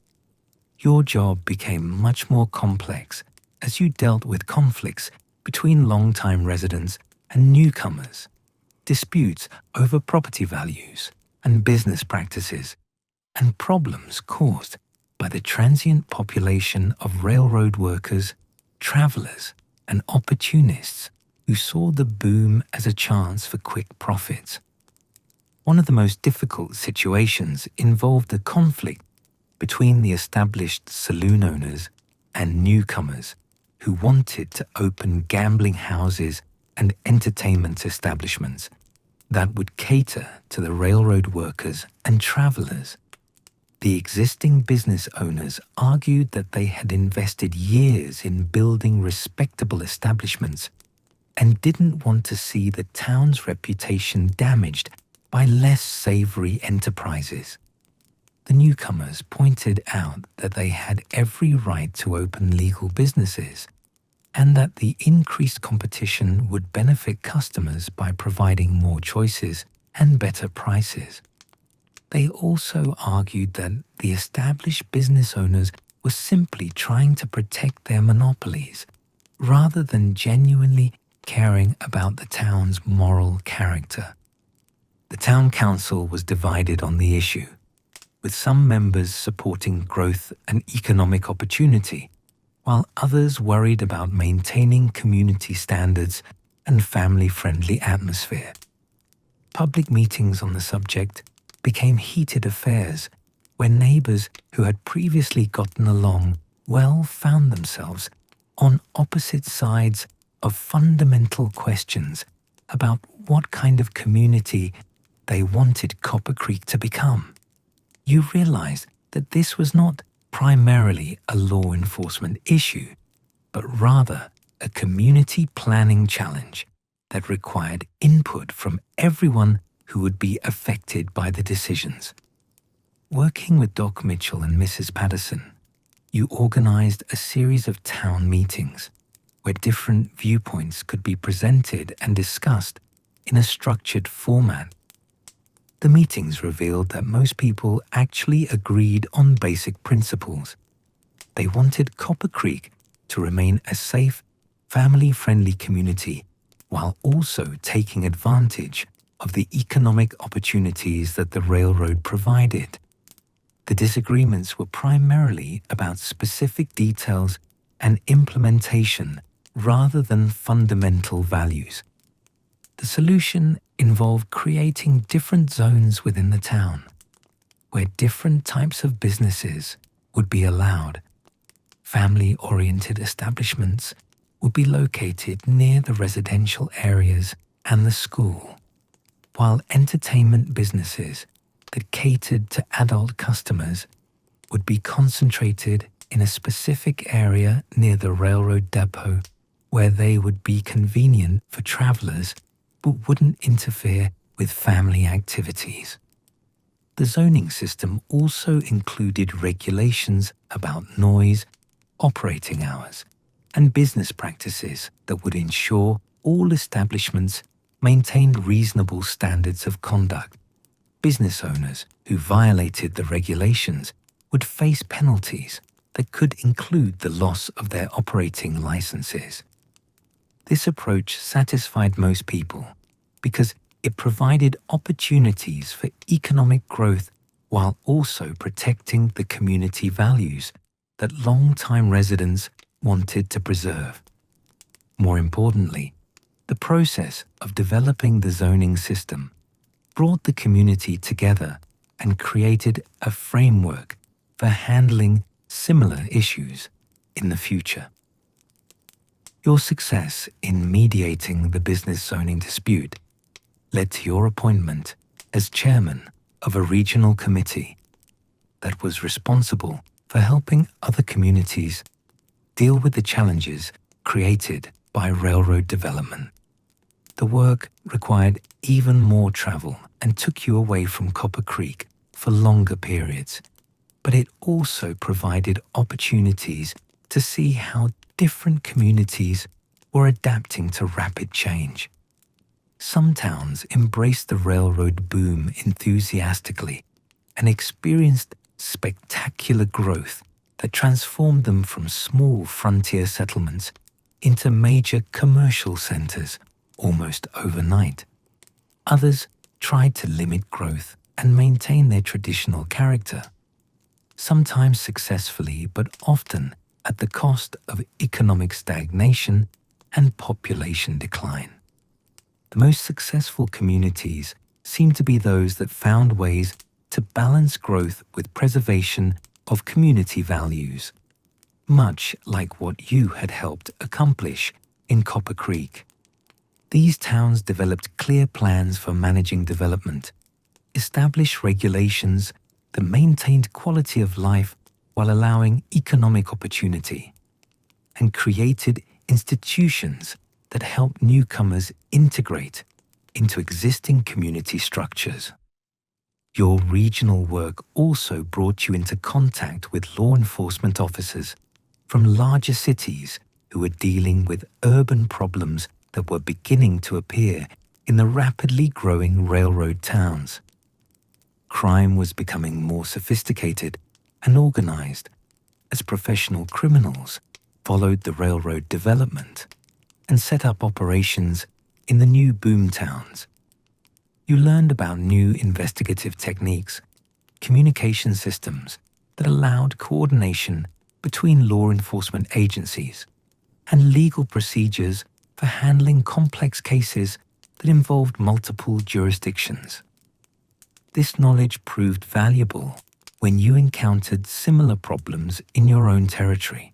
Your job became much more complex as you dealt with conflicts between long-time residents and newcomers, disputes over property values and business practices, and problems caused by the transient population of railroad workers, travelers, and opportunists who saw the boom as a chance for quick profits. One of the most difficult situations involved a conflict between the established saloon owners and newcomers who wanted to open gambling houses and entertainment establishments. that would cater to the railroad workers and travelers. The existing business owners argued that they had invested years in building respectable establishments and didn't want to see the town's reputation damaged by less savory enterprises. The newcomers pointed out that they had every right to open legal businesses and that the increased competition would benefit customers by providing more choices and better prices. They also argued that the established business owners were simply trying to protect their monopolies rather than genuinely caring about the town's moral character. The town council was divided on the issue, with some members supporting growth and economic opportunity, while others worried about maintaining community standards and family-friendly atmosphere. Public meetings on the subject became heated affairs where neighbors who had previously gotten along well found themselves on opposite sides of fundamental questions about what kind of community they wanted Copper Creek to become. You realized that this was not primarily a law enforcement issue, but rather a community planning challenge that required input from everyone who would be affected by the decisions. Working with Doc Mitchell and Mrs. Patterson, you organized a series of town meetings where different viewpoints could be presented and discussed in a structured format. The meetings revealed that most people actually agreed on basic principles. They wanted Copper Creek to remain a safe, family-friendly community while also taking advantage of the economic opportunities that the railroad provided. The disagreements were primarily about specific details and implementation rather than fundamental values. The solution involved creating different zones within the town, where different types of businesses would be allowed. Family-oriented establishments would be located near the residential areas and the school, while entertainment businesses that catered to adult customers would be concentrated in a specific area near the railroad depot where they would be convenient for travelers but wouldn't interfere with family activities. The zoning system also included regulations about noise, operating hours, and business practices that would ensure all establishments maintained reasonable standards of conduct. Business owners who violated the regulations would face penalties that could include the loss of their operating licenses. This approach satisfied most people because it provided opportunities for economic growth while also protecting the community values that long-time residents wanted to preserve. More importantly, the process of developing the zoning system brought the community together and created a framework for handling similar issues in the future. Your success in mediating the business zoning dispute led to your appointment as chairman of a regional committee that was responsible for helping other communities deal with the challenges created by railroad development. The work required even more travel and took you away from Copper Creek for longer periods, but it also provided opportunities to see how different communities were adapting to rapid change. Some towns embraced the railroad boom enthusiastically and experienced spectacular growth that transformed them from small frontier settlements into major commercial centers almost overnight. Others tried to limit growth and maintain their traditional character, sometimes successfully but often at the cost of economic stagnation and population decline. The most successful communities seem to be those that found ways to balance growth with preservation of community values, much like what you had helped accomplish in Copper Creek. These towns developed clear plans for managing development, established regulations that maintained quality of life while allowing economic opportunity, and created institutions that helped newcomers integrate into existing community structures. Your regional work also brought you into contact with law enforcement officers from larger cities who were dealing with urban problems that were beginning to appear in the rapidly growing railroad towns. Crime was becoming more sophisticated and organized as professional criminals followed the railroad development and set up operations in the new boom towns. You learned about new investigative techniques, communication systems that allowed coordination between law enforcement agencies, and legal procedures for handling complex cases that involved multiple jurisdictions. This knowledge proved valuable when you encountered similar problems in your own territory.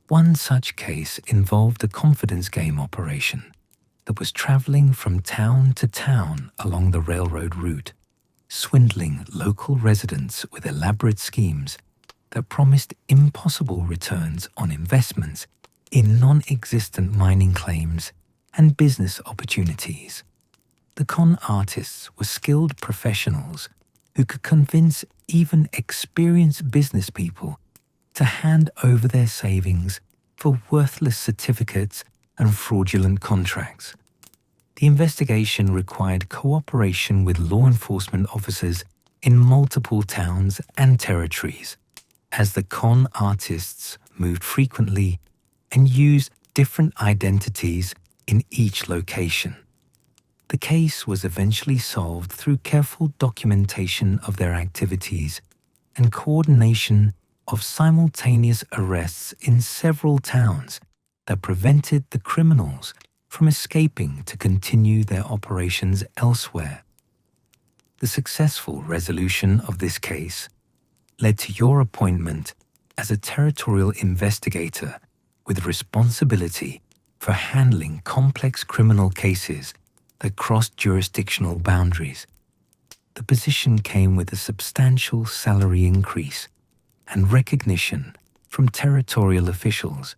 One such case involved a confidence game operation that was traveling from town to town along the railroad route, swindling local residents with elaborate schemes that promised impossible returns on investments in non-existent mining claims and business opportunities. The con artists were skilled professionals who could convince even experienced business people to hand over their savings for worthless certificates and fraudulent contracts. The investigation required cooperation with law enforcement officers in multiple towns and territories, as the con artists moved frequently and used different identities in each location. The case was eventually solved through careful documentation of their activities and coordination of simultaneous arrests in several towns that prevented the criminals from escaping to continue their operations elsewhere. The successful resolution of this case led to your appointment as a territorial investigator with responsibility for handling complex criminal cases that crossed jurisdictional boundaries. The position came with a substantial salary increase and recognition from territorial officials,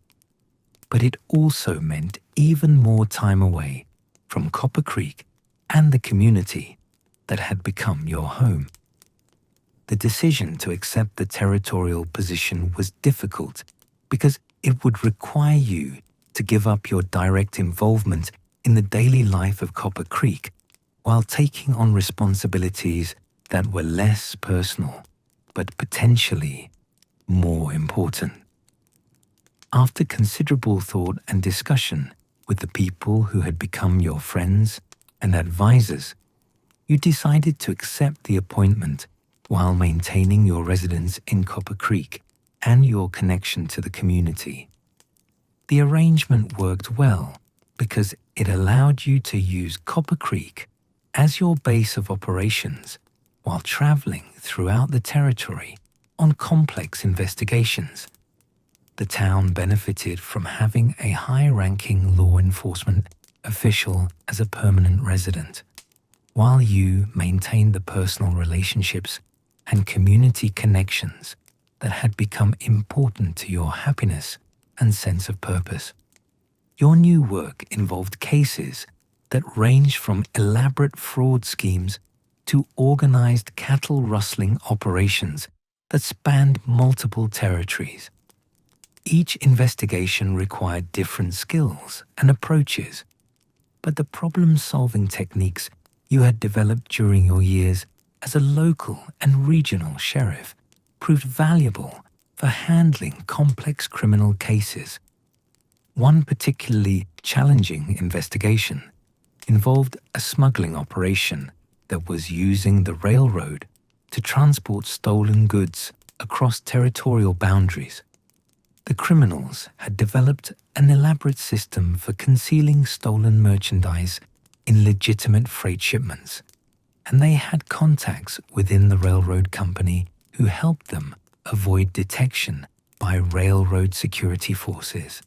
but it also meant even more time away from Copper Creek and the community that had become your home. The decision to accept the territorial position was difficult because it would require you to give up your direct involvement in the daily life of Copper Creek while taking on responsibilities that were less personal but potentially more important. After considerable thought and discussion with the people who had become your friends and advisors, you decided to accept the appointment while maintaining your residence in Copper Creek and your connection to the community. The arrangement worked well because it allowed you to use Copper Creek as your base of operations while traveling throughout the territory on complex investigations. The town benefited from having a high-ranking law enforcement official as a permanent resident, while you maintained the personal relationships and community connections that had become important to your happiness and sense of purpose. Your new work involved cases that ranged from elaborate fraud schemes to organized cattle rustling operations that spanned multiple territories. Each investigation required different skills and approaches, but the problem-solving techniques you had developed during your years as a local and regional sheriff proved valuable for handling complex criminal cases. One particularly challenging investigation involved a smuggling operation that was using the railroad to transport stolen goods across territorial boundaries. The criminals had developed an elaborate system for concealing stolen merchandise in legitimate freight shipments, and they had contacts within the railroad company who helped them avoid detection by railroad security forces.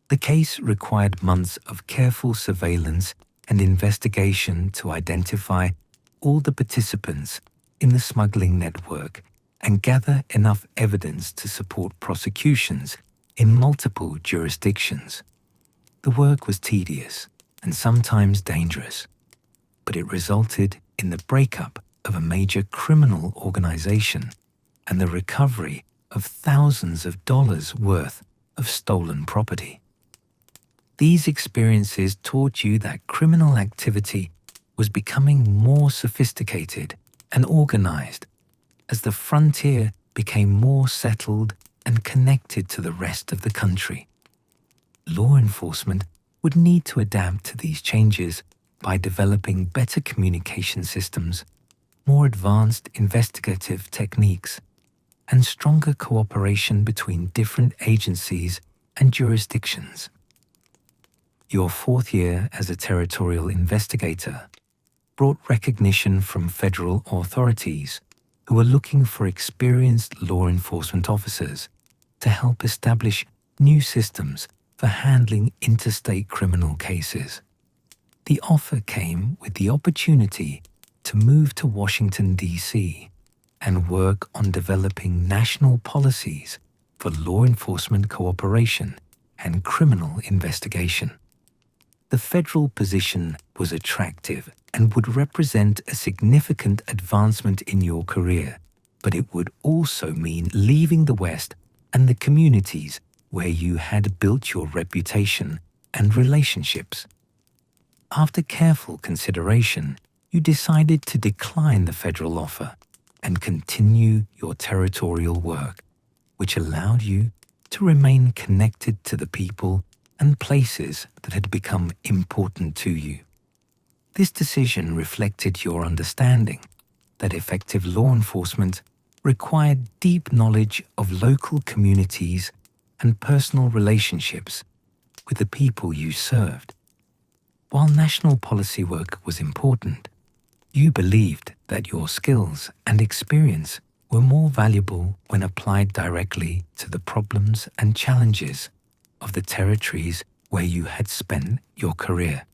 The case required months of careful surveillance and investigation to identify all the participants in the smuggling network and gather enough evidence to support prosecutions in multiple jurisdictions. The work was tedious and sometimes dangerous, but it resulted in the breakup of a major criminal organization and the recovery of thousands of dollars worth of stolen property. These experiences taught you that criminal activity was becoming more sophisticated and organized as the frontier became more settled and connected to the rest of the country. Law enforcement would need to adapt to these changes by developing better communication systems, more advanced investigative techniques, and stronger cooperation between different agencies and jurisdictions. Your fourth year as a territorial investigator brought recognition from federal authorities who were looking for experienced law enforcement officers to help establish new systems for handling interstate criminal cases. The offer came with the opportunity to move to Washington, D.C. and work on developing national policies for law enforcement cooperation and criminal investigation. The federal position was attractive and would represent a significant advancement in your career, but it would also mean leaving the West and the communities where you had built your reputation and relationships. After careful consideration, you decided to decline the federal offer and continue your territorial work, which allowed you to remain connected to the people and places that had become important to you. This decision reflected your understanding that effective law enforcement required deep knowledge of local communities and personal relationships with the people you served. While national policy work was important, you believed that your skills and experience were more valuable when applied directly to the problems and challenges of the territories where you had spent your career.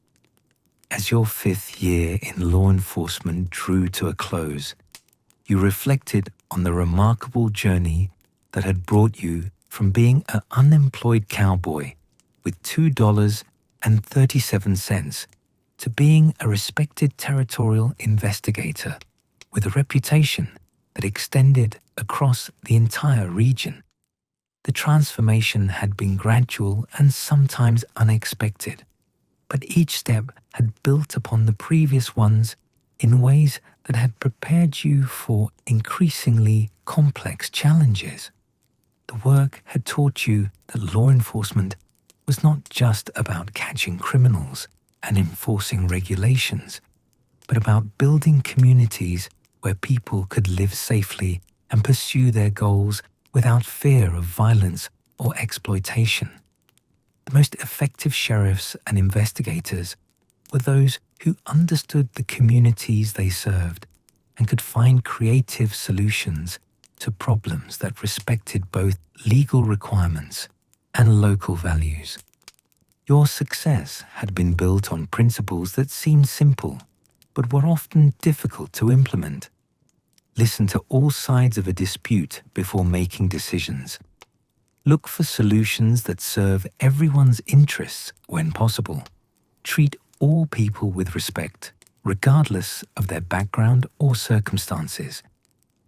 As your fifth year in law enforcement drew to a close, you reflected on the remarkable journey that had brought you from being an unemployed cowboy with $2.37 to being a respected territorial investigator with a reputation that extended across the entire region. The transformation had been gradual and sometimes unexpected, but each step had built upon the previous ones in ways that had prepared you for increasingly complex challenges. The work had taught you that law enforcement was not just about catching criminals and enforcing regulations, but about building communities where people could live safely and pursue their goals without fear of violence or exploitation. The most effective sheriffs and investigators were those who understood the communities they served and could find creative solutions to problems that respected both legal requirements and local values. Your success had been built on principles that seemed simple, but were often difficult to implement. Listen to all sides of a dispute before making decisions. Look for solutions that serve everyone's interests when possible. Treat all people with respect, regardless of their background or circumstances.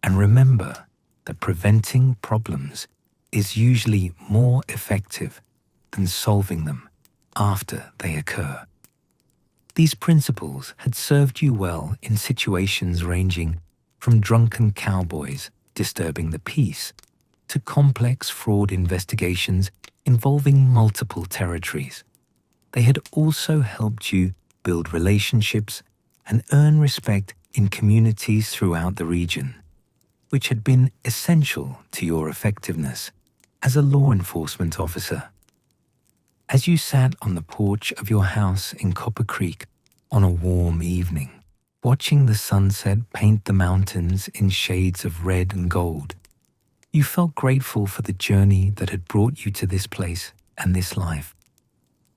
And remember that preventing problems is usually more effective than solving them after they occur. These principles had served you well in situations ranging from drunken cowboys disturbing the peace to complex fraud investigations involving multiple territories. They had also helped you build relationships and earn respect in communities throughout the region, which had been essential to your effectiveness as a law enforcement officer. As you sat on the porch of your house in Copper Creek on a warm evening, watching the sunset paint the mountains in shades of red and gold, you felt grateful for the journey that had brought you to this place and this life.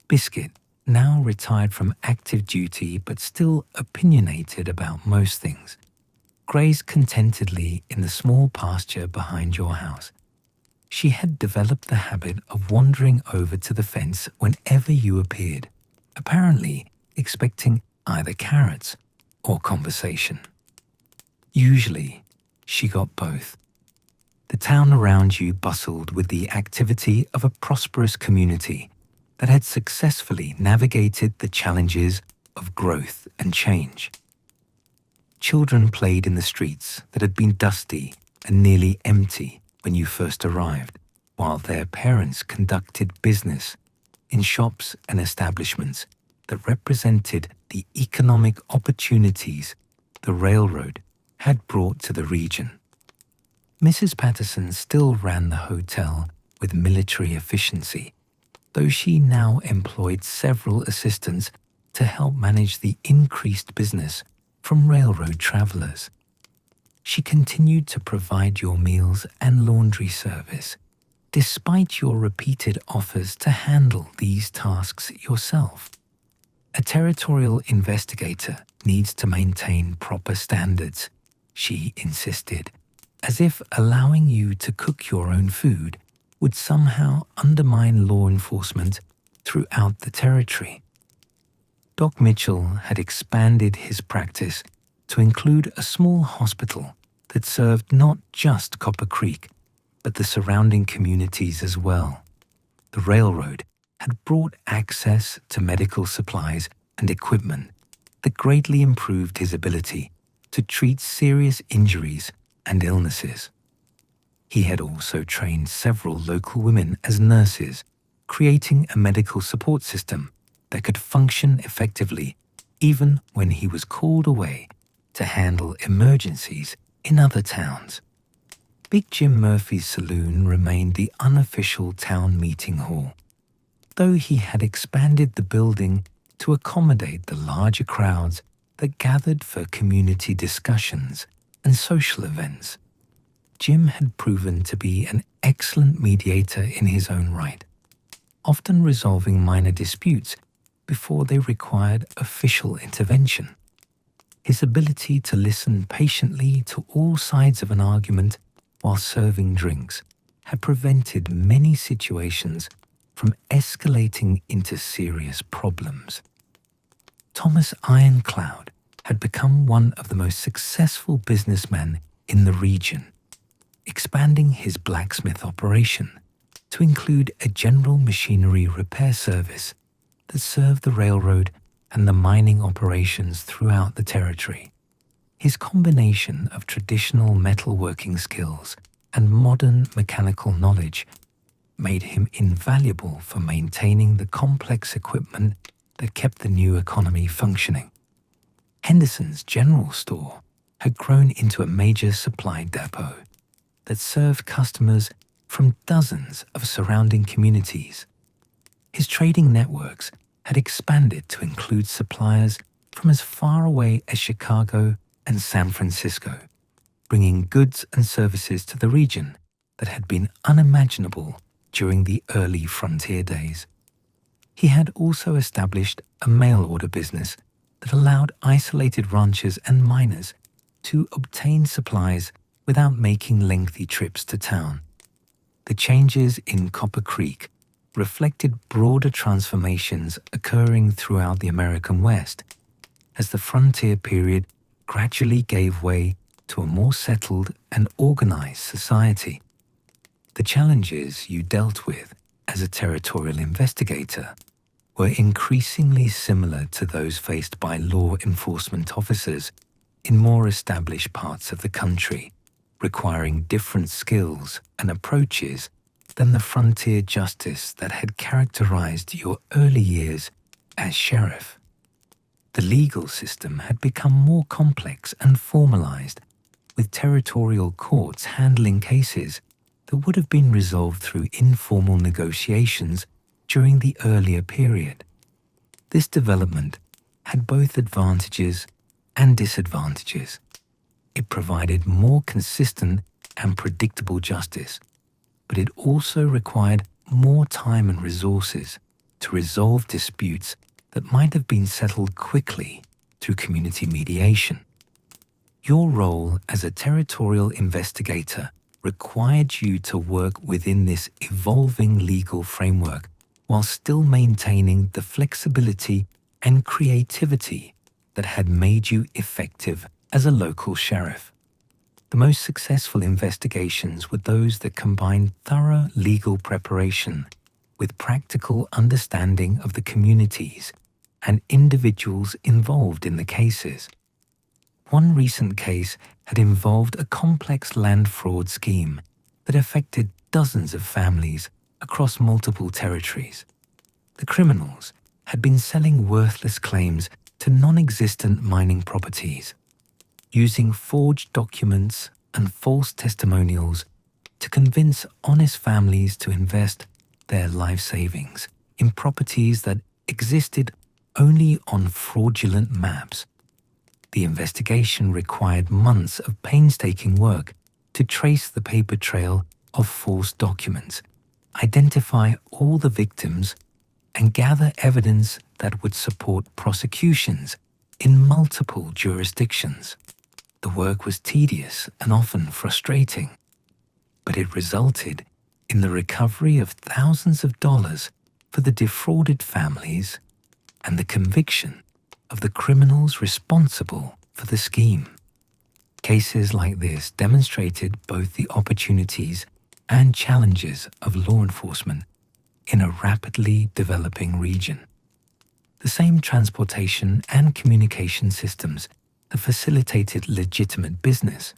Biscuit, now retired from active duty but still opinionated about most things, grazed contentedly in the small pasture behind your house. She had developed the habit of wandering over to the fence whenever you appeared, apparently expecting either carrots or conversation. Usually, she got both. The town around you bustled with the activity of a prosperous community that had successfully navigated the challenges of growth and change. Children played in the streets that had been dusty and nearly empty when you first arrived, while their parents conducted business in shops and establishments that represented the economic opportunities the railroad had brought to the region. Mrs. Patterson still ran the hotel with military efficiency, though she now employed several assistants to help manage the increased business from railroad travelers. She continued to provide your meals and laundry service, despite your repeated offers to handle these tasks yourself. A territorial investigator needs to maintain proper standards, she insisted, as if allowing you to cook your own food would somehow undermine law enforcement throughout the territory. Doc Mitchell had expanded his practice to include a small hospital that served not just Copper Creek, but the surrounding communities as well. The railroad had brought access to medical supplies and equipment that greatly improved his ability to treat serious injuries and illnesses. He had also trained several local women as nurses, creating a medical support system that could function effectively even when he was called away to handle emergencies in other towns. Big Jim Murphy's saloon remained the unofficial town meeting hall, though he had expanded the building to accommodate the larger crowds that gathered for community discussions and social events. Jim had proven to be an excellent mediator in his own right, often resolving minor disputes before they required official intervention. His ability to listen patiently to all sides of an argument while serving drinks had prevented many situations from escalating into serious problems. Thomas Ironcloud had become one of the most successful businessmen in the region, expanding his blacksmith operation to include a general machinery repair service that served the railroad and the mining operations throughout the territory. His combination of traditional metalworking skills and modern mechanical knowledge made him invaluable for maintaining the complex equipment that kept the new economy functioning. Henderson's general store had grown into a major supply depot that served customers from dozens of surrounding communities. His trading networks had expanded to include suppliers from as far away as Chicago and San Francisco, bringing goods and services to the region that had been unimaginable during the early frontier days. He had also established a mail order business that allowed isolated ranchers and miners to obtain supplies without making lengthy trips to town. The changes in Copper Creek reflected broader transformations occurring throughout the American West as the frontier period gradually gave way to a more settled and organized society. The challenges you dealt with as a territorial investigator were increasingly similar to those faced by law enforcement officers in more established parts of the country, requiring different skills and approaches than the frontier justice that had characterized your early years as sheriff. The legal system had become more complex and formalized, with territorial courts handling cases that would have been resolved through informal negotiations during the earlier period. This development had both advantages and disadvantages. It provided more consistent and predictable justice, but it also required more time and resources to resolve disputes that might have been settled quickly through community mediation. Your role as a territorial investigator required you to work within this evolving legal framework while still maintaining the flexibility and creativity that had made you effective as a local sheriff. The most successful investigations were those that combined thorough legal preparation with practical understanding of the communities and individuals involved in the cases. One recent case had involved a complex land fraud scheme that affected dozens of families across multiple territories. The criminals had been selling worthless claims to non-existent mining properties, using forged documents and false testimonials to convince honest families to invest their life savings in properties that existed only on fraudulent maps. The investigation required months of painstaking work to trace the paper trail of false documents, identify all the victims, and gather evidence that would support prosecutions in multiple jurisdictions. The work was tedious and often frustrating, but it resulted in the recovery of thousands of dollars for the defrauded families and the conviction of the criminals responsible for the scheme. Cases like this demonstrated both the opportunities and challenges of law enforcement in a rapidly developing region. The same transportation and communication systems that facilitated legitimate business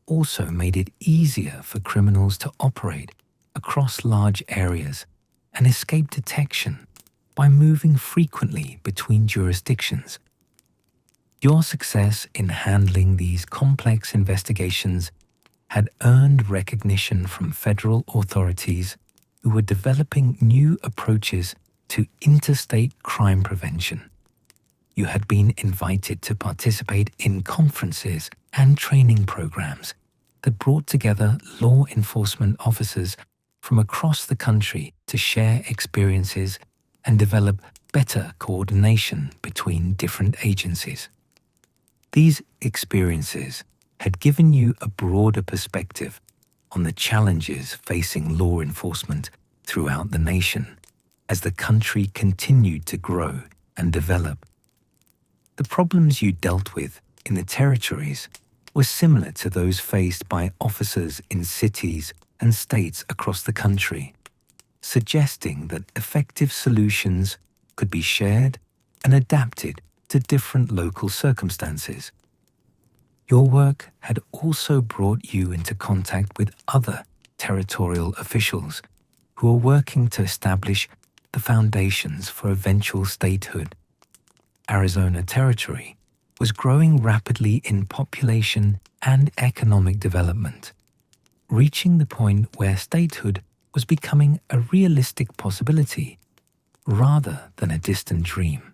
also made it easier for criminals to operate across large areas and escape detection by moving frequently between jurisdictions. Your success in handling these complex investigations had earned recognition from federal authorities who were developing new approaches to interstate crime prevention. You had been invited to participate in conferences and training programs that brought together law enforcement officers from across the country to share experiences and develop better coordination between different agencies. These experiences had given you a broader perspective on the challenges facing law enforcement throughout the nation as the country continued to grow and develop. The problems you dealt with in the territories were similar to those faced by officers in cities and states across the country, suggesting that effective solutions could be shared and adapted to different local circumstances. Your work had also brought you into contact with other territorial officials who were working to establish the foundations for eventual statehood. Arizona Territory was growing rapidly in population and economic development, reaching the point where statehood was becoming a realistic possibility rather than a distant dream.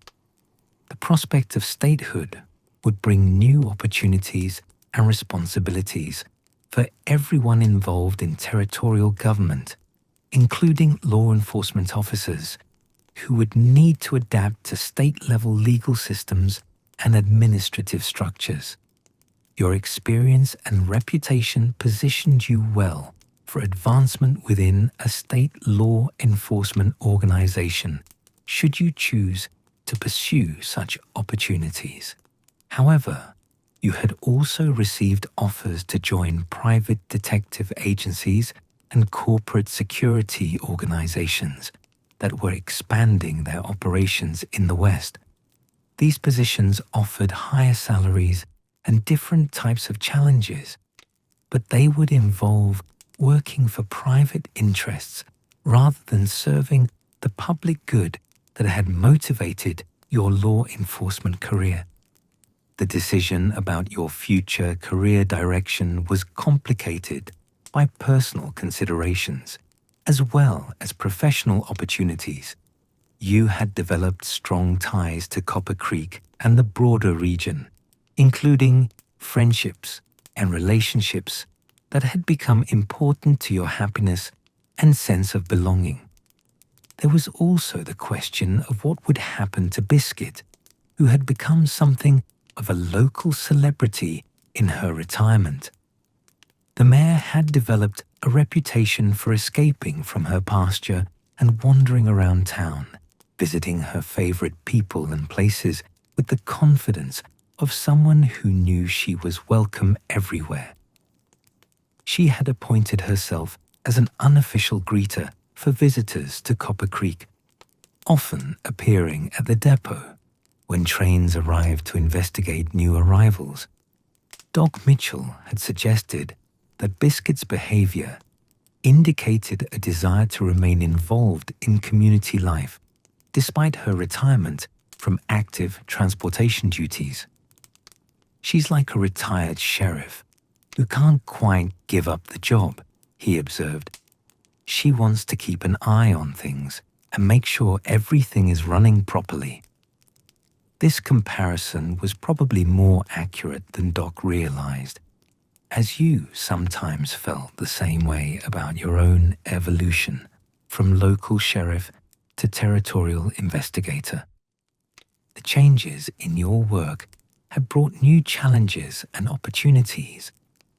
The prospect of statehood would bring new opportunities and responsibilities for everyone involved in territorial government, including law enforcement officers who would need to adapt to state-level legal systems and administrative structures. Your experience and reputation positioned you well for advancement within a state law enforcement organization, should you choose to pursue such opportunities. However, you had also received offers to join private detective agencies and corporate security organizations that were expanding their operations in the West. These positions offered higher salaries and different types of challenges, but they would involve working for private interests rather than serving the public good that had motivated your law enforcement career. The decision about your future career direction was complicated by personal considerations as well as professional opportunities. You had developed strong ties to Copper Creek and the broader region, including friendships and relationships that had become important to your happiness and sense of belonging. There was also the question of what would happen to Biscuit, who had become something of a local celebrity in her retirement. The mare had developed a reputation for escaping from her pasture and wandering around town, visiting her favorite people and places with the confidence of someone who knew she was welcome everywhere. She had appointed herself as an unofficial greeter for visitors to Copper Creek, often appearing at the depot when trains arrived to investigate new arrivals. Doc Mitchell had suggested that Biscuit's behavior indicated a desire to remain involved in community life despite her retirement from active transportation duties. "She's like a retired sheriff who can't quite give up the job," he observed. "She wants to keep an eye on things and make sure everything is running properly." This comparison was probably more accurate than Doc realized, as you sometimes felt the same way about your own evolution from local sheriff to territorial investigator. The changes in your work had brought new challenges and opportunities,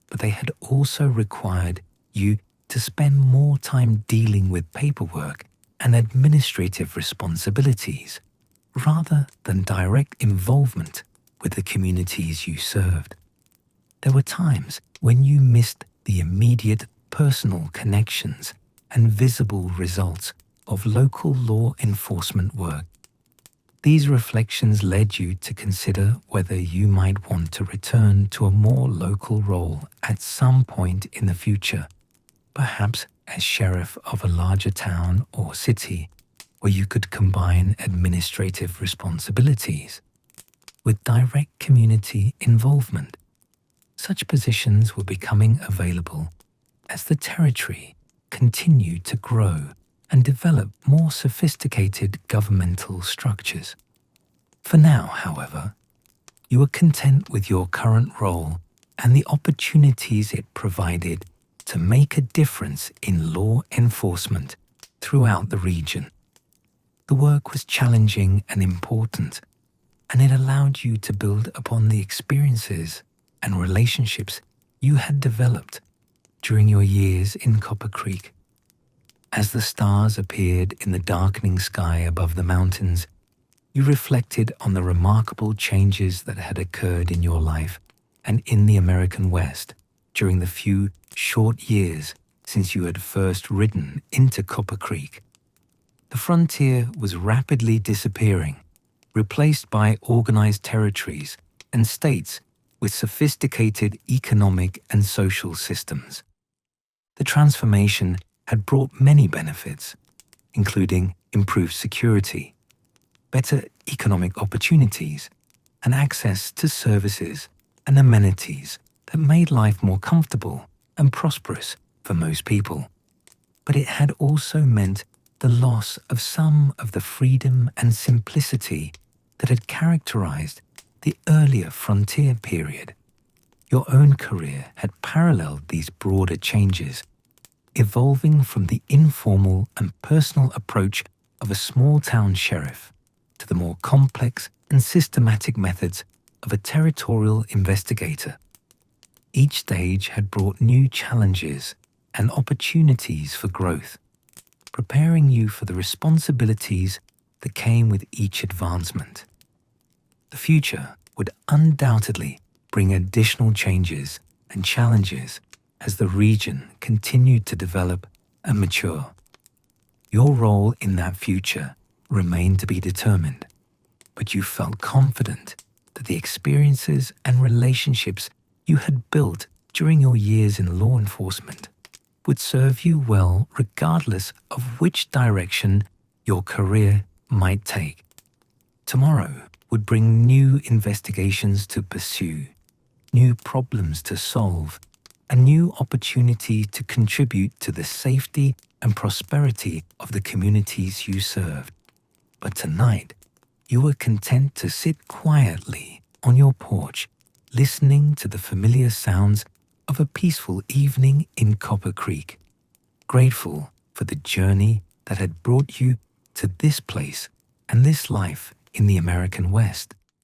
but they had also required you to spend more time dealing with paperwork and administrative responsibilities rather than direct involvement with the communities you served. There were times when you missed the immediate personal connections and visible results of local law enforcement work. These reflections led you to consider whether you might want to return to a more local role at some point in the future, perhaps as sheriff of a larger town or city where you could combine administrative responsibilities with direct community involvement. Such positions were becoming available as the territory continued to grow and develop more sophisticated governmental structures. For now, however, you were content with your current role and the opportunities it provided to make a difference in law enforcement throughout the region. The work was challenging and important, and it allowed you to build upon the experiences and relationships you had developed during your years in Copper Creek. As the stars appeared in the darkening sky above the mountains, you reflected on the remarkable changes that had occurred in your life and in the American West during the few short years since you had first ridden into Copper Creek. The frontier was rapidly disappearing, replaced by organized territories and states with sophisticated economic and social systems. The transformation had brought many benefits, including improved security, better economic opportunities, and access to services and amenities that made life more comfortable and prosperous for most people. But it had also meant the loss of some of the freedom and simplicity that had characterized the earlier frontier period. Your own career had paralleled these broader changes, evolving from the informal and personal approach of a small-town sheriff to the more complex and systematic methods of a territorial investigator. Each stage had brought new challenges and opportunities for growth, preparing you for the responsibilities that came with each advancement. The future would undoubtedly bring additional changes and challenges as the region continued to develop and mature. Your role in that future remained to be determined, but you felt confident that the experiences and relationships you had built during your years in law enforcement would serve you well regardless of which direction your career might take. Tomorrow would bring new investigations to pursue, new problems to solve, a new opportunity to contribute to the safety and prosperity of the communities you served. But tonight, you were content to sit quietly on your porch, listening to the familiar sounds of a peaceful evening in Copper Creek, grateful for the journey that had brought you to this place and this life in the American West.